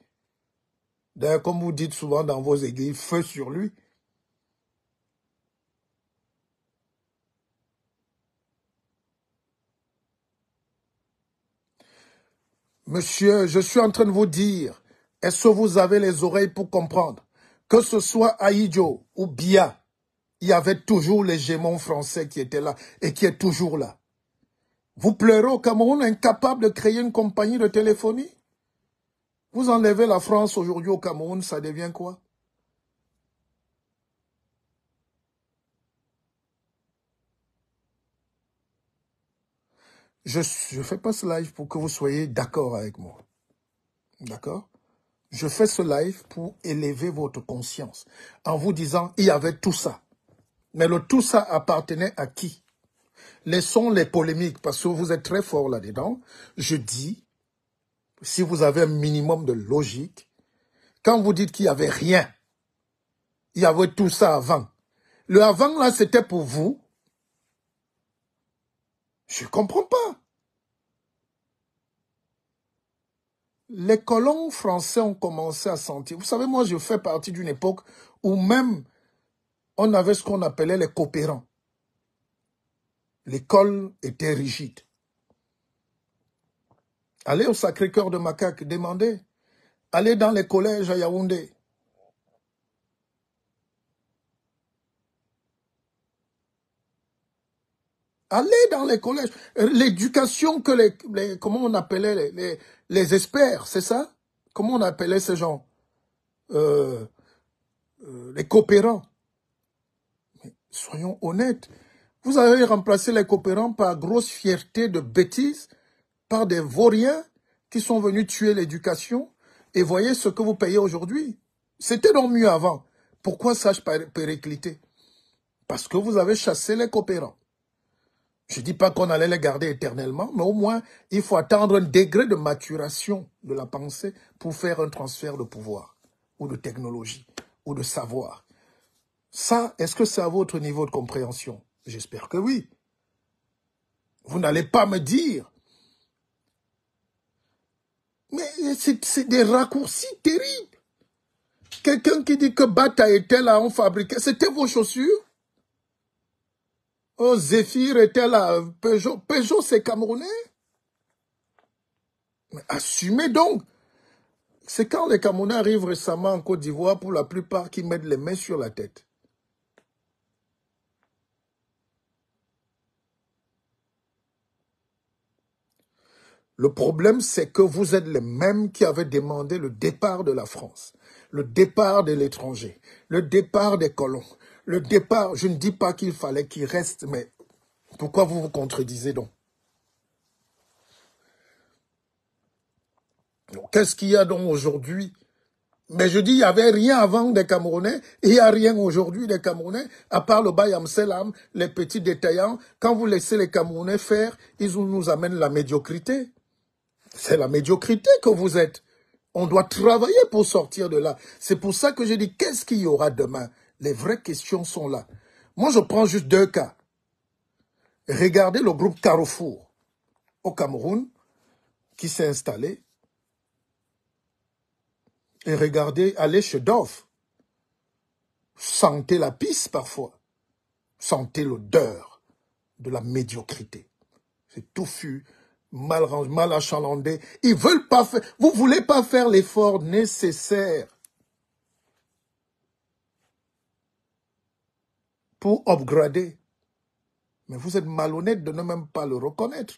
D'ailleurs, comme vous dites souvent dans vos églises, feu sur lui. Monsieur, je suis en train de vous dire, est-ce que vous avez les oreilles pour comprendre? Que ce soit Ahidjo ou Biya, il y avait toujours l'hégémon français qui était là et qui est toujours là. Vous pleurez au Cameroun incapable de créer une compagnie de téléphonie? Vous enlevez la France aujourd'hui au Cameroun, ça devient quoi? Je ne fais pas ce live pour que vous soyez d'accord avec moi. D'accord? Je fais ce live pour élever votre conscience en vous disant, il y avait tout ça. Mais le tout ça appartenait à qui? Laissons les polémiques parce que vous êtes très fort là-dedans. Je dis, si vous avez un minimum de logique, quand vous dites qu'il n'y avait rien, il y avait tout ça avant. Le avant là, c'était pour vous. Je ne comprends pas. Les colons français ont commencé à sentir. Vous savez, moi, je fais partie d'une époque où même on avait ce qu'on appelait les coopérants. L'école était rigide. Allez au Sacré-Cœur de Macaque, demandez. Allez dans les collèges à Yaoundé. Allez dans les collèges. L'éducation que comment on appelait les experts, c'est ça? Comment on appelait ces gens? Les coopérants. Mais soyons honnêtes. Vous avez remplacé les coopérants par grosse fierté de bêtises, par des vauriens qui sont venus tuer l'éducation. Et voyez ce que vous payez aujourd'hui. C'était donc mieux avant. Pourquoi ça périclité? Parce que vous avez chassé les coopérants. Je ne dis pas qu'on allait les garder éternellement, mais au moins, il faut attendre un degré de maturation de la pensée pour faire un transfert de pouvoir, ou de technologie, ou de savoir. Ça, est-ce que c'est à votre niveau de compréhension? J'espère que oui. Vous n'allez pas me dire. Mais c'est des raccourcis terribles. Quelqu'un qui dit que Bata était là, on fabriquait, c'était vos chaussures? Oh, Zéphyr était là, Peugeot. Peugeot, c'est camerounais. Mais assumez donc. C'est quand les Camerounais arrivent récemment en Côte d'Ivoire, pour la plupart, qui mettent les mains sur la tête. Le problème, c'est que vous êtes les mêmes qui avaient demandé le départ de la France, le départ de l'étranger, le départ des colons, le départ, je ne dis pas qu'il fallait qu'ils restent, mais pourquoi vous vous contredisez donc? Qu'est-ce qu'il y a donc aujourd'hui? Mais je dis, il n'y avait rien avant des Camerounais, et il n'y a rien aujourd'hui des Camerounais, à part le Bayam Selam, les petits détaillants. Quand vous laissez les Camerounais faire, ils nous amènent la médiocrité. C'est la médiocrité que vous êtes. On doit travailler pour sortir de là. C'est pour ça que je dis, qu'est-ce qu'il y aura demain? Les vraies questions sont là. Moi, je prends juste 2 cas. Regardez le groupe Carrefour au Cameroun qui s'est installé. Et regardez, allez chez Dove. Sentez la pisse parfois. Sentez l'odeur de la médiocrité. C'est touffu, mal rangé, mal achalandé. Ils veulent pas faire. Vous voulez pas faire l'effort nécessaire pour upgrader. Mais vous êtes malhonnête de ne même pas le reconnaître.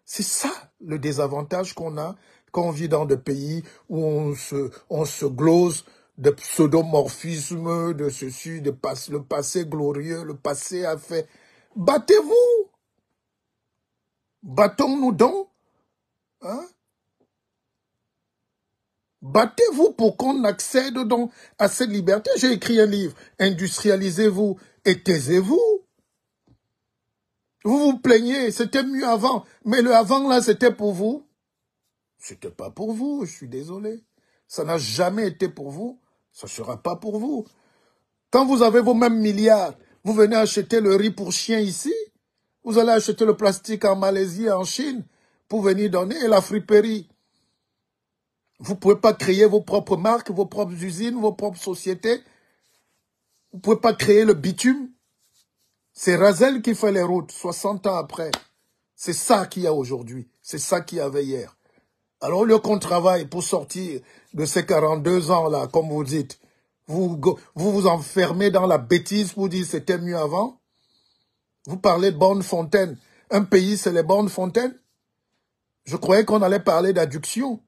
C'est ça le désavantage qu'on a quand on vit dans des pays où on se glose de pseudomorphisme, de ceci, le passé glorieux, le passé a fait. Battez-vous. Battons-nous donc. Hein? Battez-vous pour qu'on accède donc à cette liberté. J'ai écrit un livre. Industrialisez-vous et taisez-vous. Vous vous plaignez, c'était mieux avant. Mais le avant là, c'était pour vous. C'était pas pour vous, je suis désolé. Ça n'a jamais été pour vous. Ça ne sera pas pour vous. Quand vous avez vos mêmes milliards, vous venez acheter le riz pour chien ici. Vous allez acheter le plastique en Malaisie, en Chine, pour venir donner, et la friperie. Vous ne pouvez pas créer vos propres marques, vos propres usines, vos propres sociétés. Vous ne pouvez pas créer le bitume. C'est Razel qui fait les routes, 60 ans après. C'est ça qu'il y a aujourd'hui. C'est ça qu'il y avait hier. Alors, au lieu qu'on travaille pour sortir de ces 42 ans-là, comme vous dites, vous enfermez dans la bêtise pour dire c'était mieux avant. Vous parlez de bornes fontaines. Un pays, c'est les bornes fontaines. Je croyais qu'on allait parler d'adduction.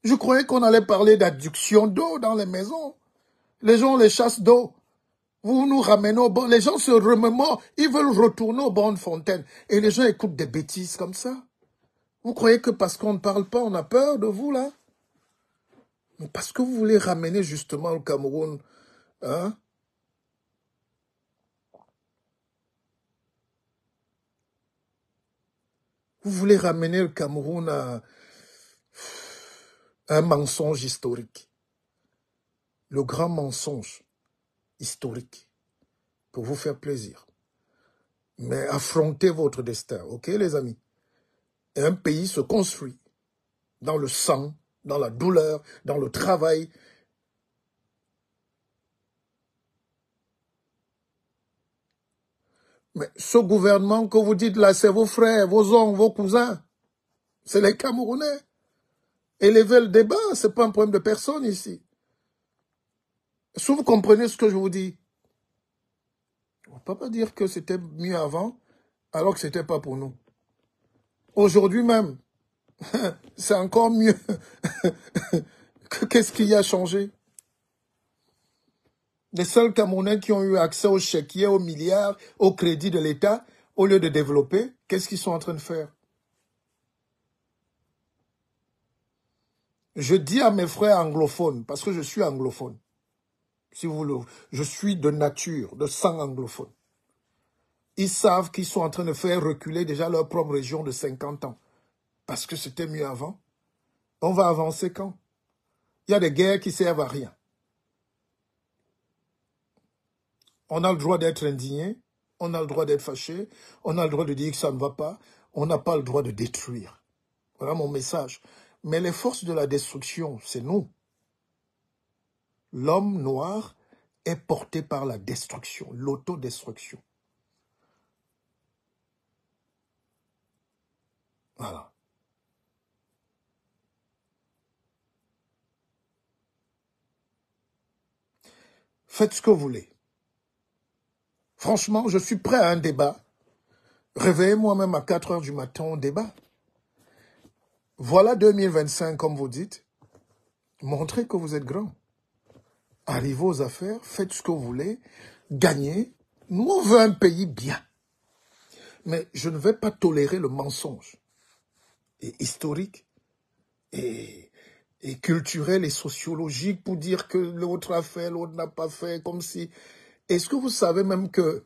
Je croyais qu'on allait parler d'adduction d'eau dans les maisons. Les gens les chassent d'eau. Vous nous ramenez au bornes. Les gens se remémorent. Ils veulent retourner aux bornes fontaines. Et les gens écoutent des bêtises comme ça. Vous croyez que parce qu'on ne parle pas, on a peur de vous, là? Mais parce que vous voulez ramener justement le Cameroun, hein? Vous voulez ramener le Cameroun à un mensonge historique. Le grand mensonge historique. Pour vous faire plaisir. Mais affrontez votre destin, ok les amis? Et un pays se construit dans le sang, dans la douleur, dans le travail. Mais ce gouvernement que vous dites là, c'est vos frères, vos oncles, vos cousins. C'est les Camerounais. Élevez le débat, ce n'est pas un problème de personne ici. Si vous comprenez ce que je vous dis, on ne peut pas dire que c'était mieux avant, alors que ce n'était pas pour nous. Aujourd'hui même, c'est encore mieux. Qu'est-ce qui a changé? Les seuls Camerounais qui ont eu accès aux chéquiers, aux milliards, au crédit de l'État, au lieu de développer, qu'est-ce qu'ils sont en train de faire? Je dis à mes frères anglophones, parce que je suis anglophone, si vous voulez, je suis de nature, de sang anglophone. Ils savent qu'ils sont en train de faire reculer déjà leur propre région de 50 ans. Parce que c'était mieux avant. On va avancer quand? Il y a des guerres qui servent à rien. On a le droit d'être indigné, on a le droit d'être fâché, on a le droit de dire que ça ne va pas, on n'a pas le droit de détruire. Voilà mon message. Mais les forces de la destruction, c'est nous. L'homme noir est porté par la destruction, l'autodestruction. Voilà. Faites ce que vous voulez. Franchement, je suis prêt à un débat. Réveillez-moi même à 4 heures du matin, on débat. Voilà 2025, comme vous dites. Montrez que vous êtes grand. Arrivez aux affaires, faites ce que vous voulez, gagnez. Nous, on veut un pays bien. Mais je ne vais pas tolérer le mensonge. Et historique, et culturel, et sociologique, pour dire que l'autre a fait, l'autre n'a pas fait, comme si... Est-ce que vous savez même que,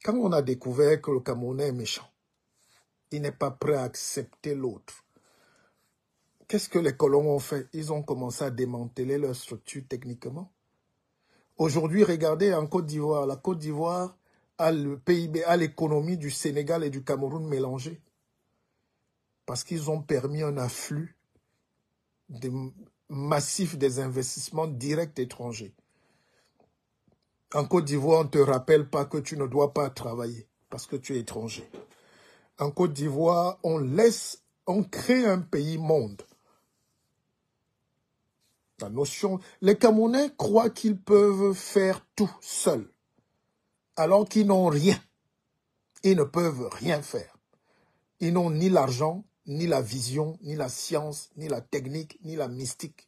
quand on a découvert que le Camerounais est méchant, il n'est pas prêt à accepter l'autre. Qu'est-ce que les colons ont fait? Ils ont commencé à démanteler leur structure techniquement. Aujourd'hui, regardez en Côte d'Ivoire. La Côte d'Ivoire a le PIB, a l'économie du Sénégal et du Cameroun mélangée. Parce qu'ils ont permis un afflux massif des investissements directs étrangers. En Côte d'Ivoire, on ne te rappelle pas que tu ne dois pas travailler parce que tu es étranger. En Côte d'Ivoire, on crée un pays monde. La notion, les Camerounais croient qu'ils peuvent faire tout seuls, alors qu'ils n'ont rien. Ils ne peuvent rien faire. Ils n'ont ni l'argent, ni la vision, ni la science, ni la technique, ni la mystique.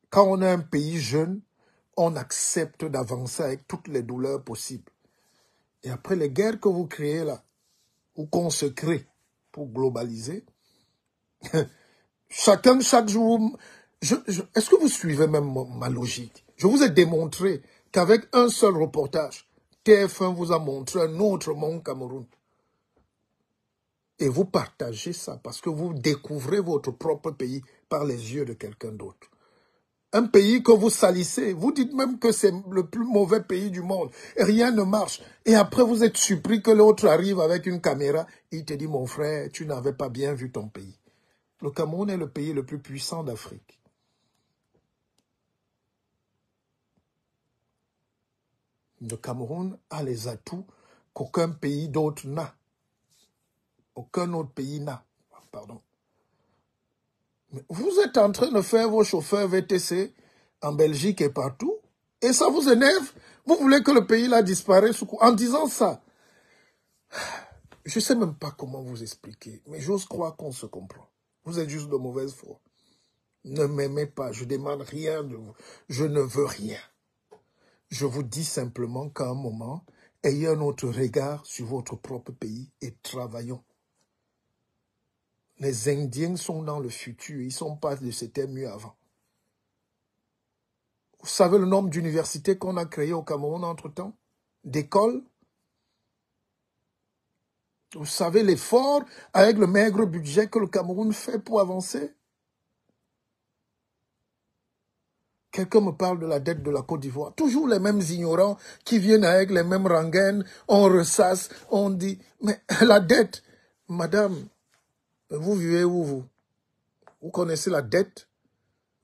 Quand on est un pays jeune, on accepte d'avancer avec toutes les douleurs possibles. Et après les guerres que vous créez là, ou qu'on se crée pour globaliser, chacun, chaque jour... Est-ce que vous suivez même ma logique? Je vous ai démontré qu'avec un seul reportage, TF1 vous a montré un autre monde Cameroun. Et vous partagez ça parce que vous découvrez votre propre pays par les yeux de quelqu'un d'autre. Un pays que vous salissez, vous dites même que c'est le plus mauvais pays du monde. Et rien ne marche. Et après, vous êtes surpris que l'autre arrive avec une caméra. Il te dit, mon frère, tu n'avais pas bien vu ton pays. Le Cameroun est le pays le plus puissant d'Afrique. Le Cameroun a les atouts qu'aucun pays d'autre n'a. Aucun autre pays n'a. Pardon. Mais vous êtes en train de faire vos chauffeurs VTC en Belgique et partout. Et ça vous énerve. Vous voulez que le pays là disparaisse. En disant ça, je ne sais même pas comment vous expliquer. Mais j'ose croire qu'on se comprend. Vous êtes juste de mauvaise foi. Ne m'aimez pas. Je ne demande rien de vous. Je ne veux rien. Je vous dis simplement qu'à un moment, ayez un autre regard sur votre propre pays et travaillons. Les Indiens sont dans le futur, ils ne sont pas de c'était mieux avant. Vous savez le nombre d'universités qu'on a créées au Cameroun entre-temps? D'écoles? Vous savez l'effort avec le maigre budget que le Cameroun fait pour avancer? Quelqu'un me parle de la dette de la Côte d'Ivoire. Toujours les mêmes ignorants qui viennent avec les mêmes rengaines, on ressasse, on dit, mais la dette, madame, vous vivez où vous? Vous connaissez la dette?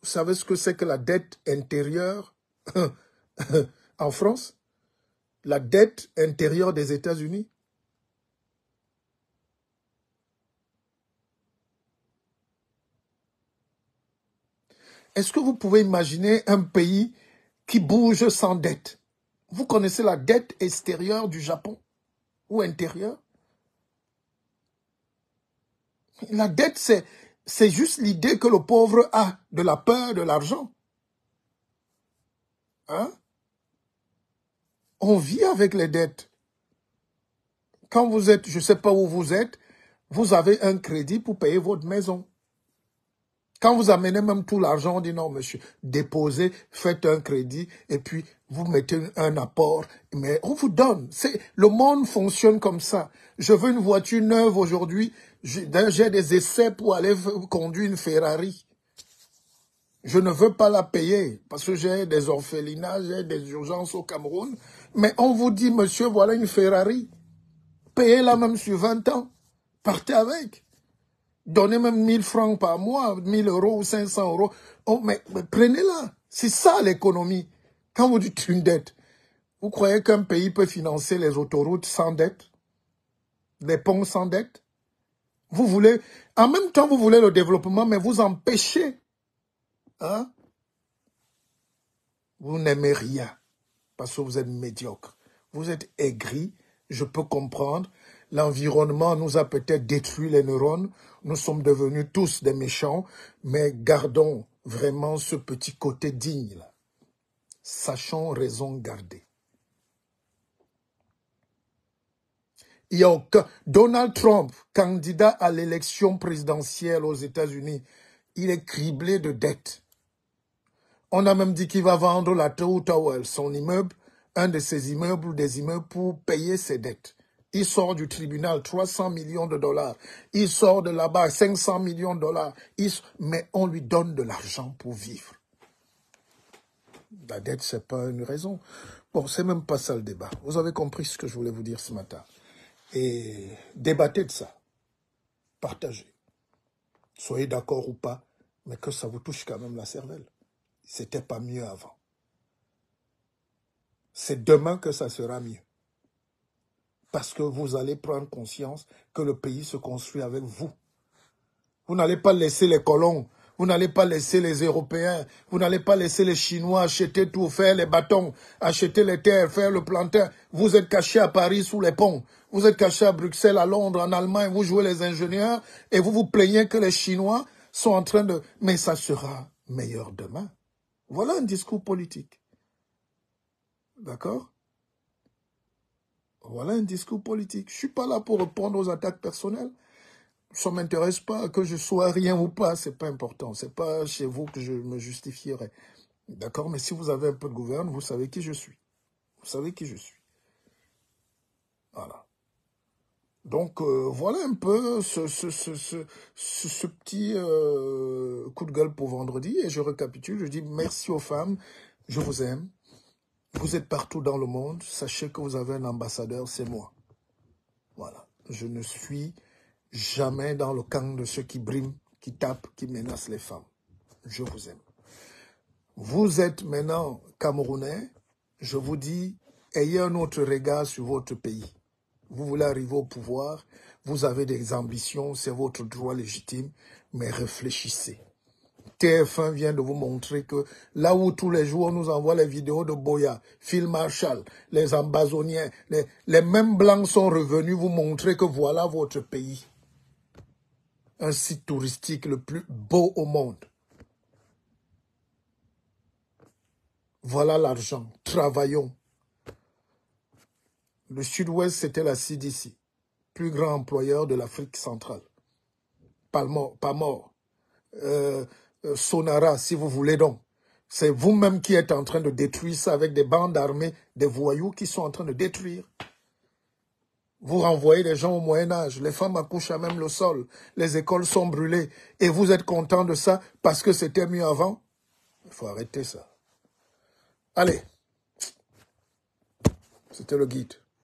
Vous savez ce que c'est que la dette intérieure en France? La dette intérieure des États-Unis? Est-ce que vous pouvez imaginer un pays qui bouge sans dette? Vous connaissez la dette extérieure du Japon ou intérieure? La dette, c'est juste l'idée que le pauvre a de la peur de l'argent. Hein? On vit avec les dettes. Quand vous êtes, je ne sais pas où vous êtes, vous avez un crédit pour payer votre maison. Quand vous amenez même tout l'argent, on dit non, monsieur, déposez, faites un crédit et puis vous mettez un apport. Mais on vous donne. Le monde fonctionne comme ça. Je veux une voiture neuve aujourd'hui. J'ai des essais pour aller conduire une Ferrari. Je ne veux pas la payer parce que j'ai des orphelinats, j'ai des urgences au Cameroun. Mais on vous dit, monsieur, voilà une Ferrari. Payez-la même sur 20 ans. Partez avec. Donnez même 1000 francs par mois, 1000 euros ou 500 euros. Oh, mais prenez-la. C'est ça l'économie. Quand vous dites une dette, vous croyez qu'un pays peut financer les autoroutes sans dette? Les ponts sans dette? Vous voulez, en même temps vous voulez le développement, mais vous empêchez. Hein? Vous n'aimez rien parce que vous êtes médiocre. Vous êtes aigri, je peux comprendre. L'environnement nous a peut-être détruit les neurones. Nous sommes devenus tous des méchants, mais gardons vraiment ce petit côté digne là. Sachons raison garder. Il y a aucun... Donald Trump, candidat à l'élection présidentielle aux États-Unis, il est criblé de dettes. On a même dit qu'il va vendre la Tower, son immeuble, un de ses immeubles ou des immeubles pour payer ses dettes. Il sort du tribunal, 300 millions de dollars. Il sort de là-bas, 500 millions de dollars. Mais on lui donne de l'argent pour vivre. La dette, ce n'est pas une raison. Bon, c'est même pas ça le débat. Vous avez compris ce que je voulais vous dire ce matin. Et débattez de ça. Partagez. Soyez d'accord ou pas, mais que ça vous touche quand même la cervelle. C'était pas mieux avant. C'est demain que ça sera mieux. Parce que vous allez prendre conscience que le pays se construit avec vous. Vous n'allez pas laisser les colons, vous n'allez pas laisser les Européens, vous n'allez pas laisser les Chinois acheter tout, faire les bâtons, acheter les terres, faire le plantain. Vous êtes cachés à Paris sous les ponts, vous êtes cachés à Bruxelles, à Londres, en Allemagne, vous jouez les ingénieurs et vous vous plaignez que les Chinois sont en train de... Mais ça sera meilleur demain. Voilà un discours politique. D'accord? Voilà un discours politique. Je ne suis pas là pour répondre aux attaques personnelles. Ça ne m'intéresse pas que je sois rien ou pas, ce n'est pas important. Ce n'est pas chez vous que je me justifierai. D'accord? Mais si vous avez un peu de gouverne, vous savez qui je suis. Vous savez qui je suis. Voilà. Donc, voilà un peu ce petit coup de gueule pour vendredi. Et je récapitule, je dis merci aux femmes, je vous aime. Vous êtes partout dans le monde. Sachez que vous avez un ambassadeur, c'est moi. Voilà. Je ne suis jamais dans le camp de ceux qui briment, qui tapent, qui menacent les femmes. Je vous aime. Vous êtes maintenant Camerounais. Je vous dis, ayez un autre regard sur votre pays. Vous voulez arriver au pouvoir. Vous avez des ambitions. C'est votre droit légitime. Mais réfléchissez. TF1 vient de vous montrer que là où tous les jours on nous envoie les vidéos de Boya, Phil Marshall, les Ambazoniens, les mêmes blancs sont revenus vous montrer que voilà votre pays. Un site touristique le plus beau au monde. Voilà l'argent. Travaillons. Le Sud-Ouest, c'était la CDC, plus grand employeur de l'Afrique centrale. Pas mort. Sonara, si vous voulez donc. C'est vous-même qui êtes en train de détruire ça avec des bandes armées, des voyous qui sont en train de détruire. Vous renvoyez les gens au Moyen-Âge, les femmes accouchent à même le sol, les écoles sont brûlées, et vous êtes content de ça parce que c'était mieux avant. Il faut arrêter ça. Allez, c'était le guide.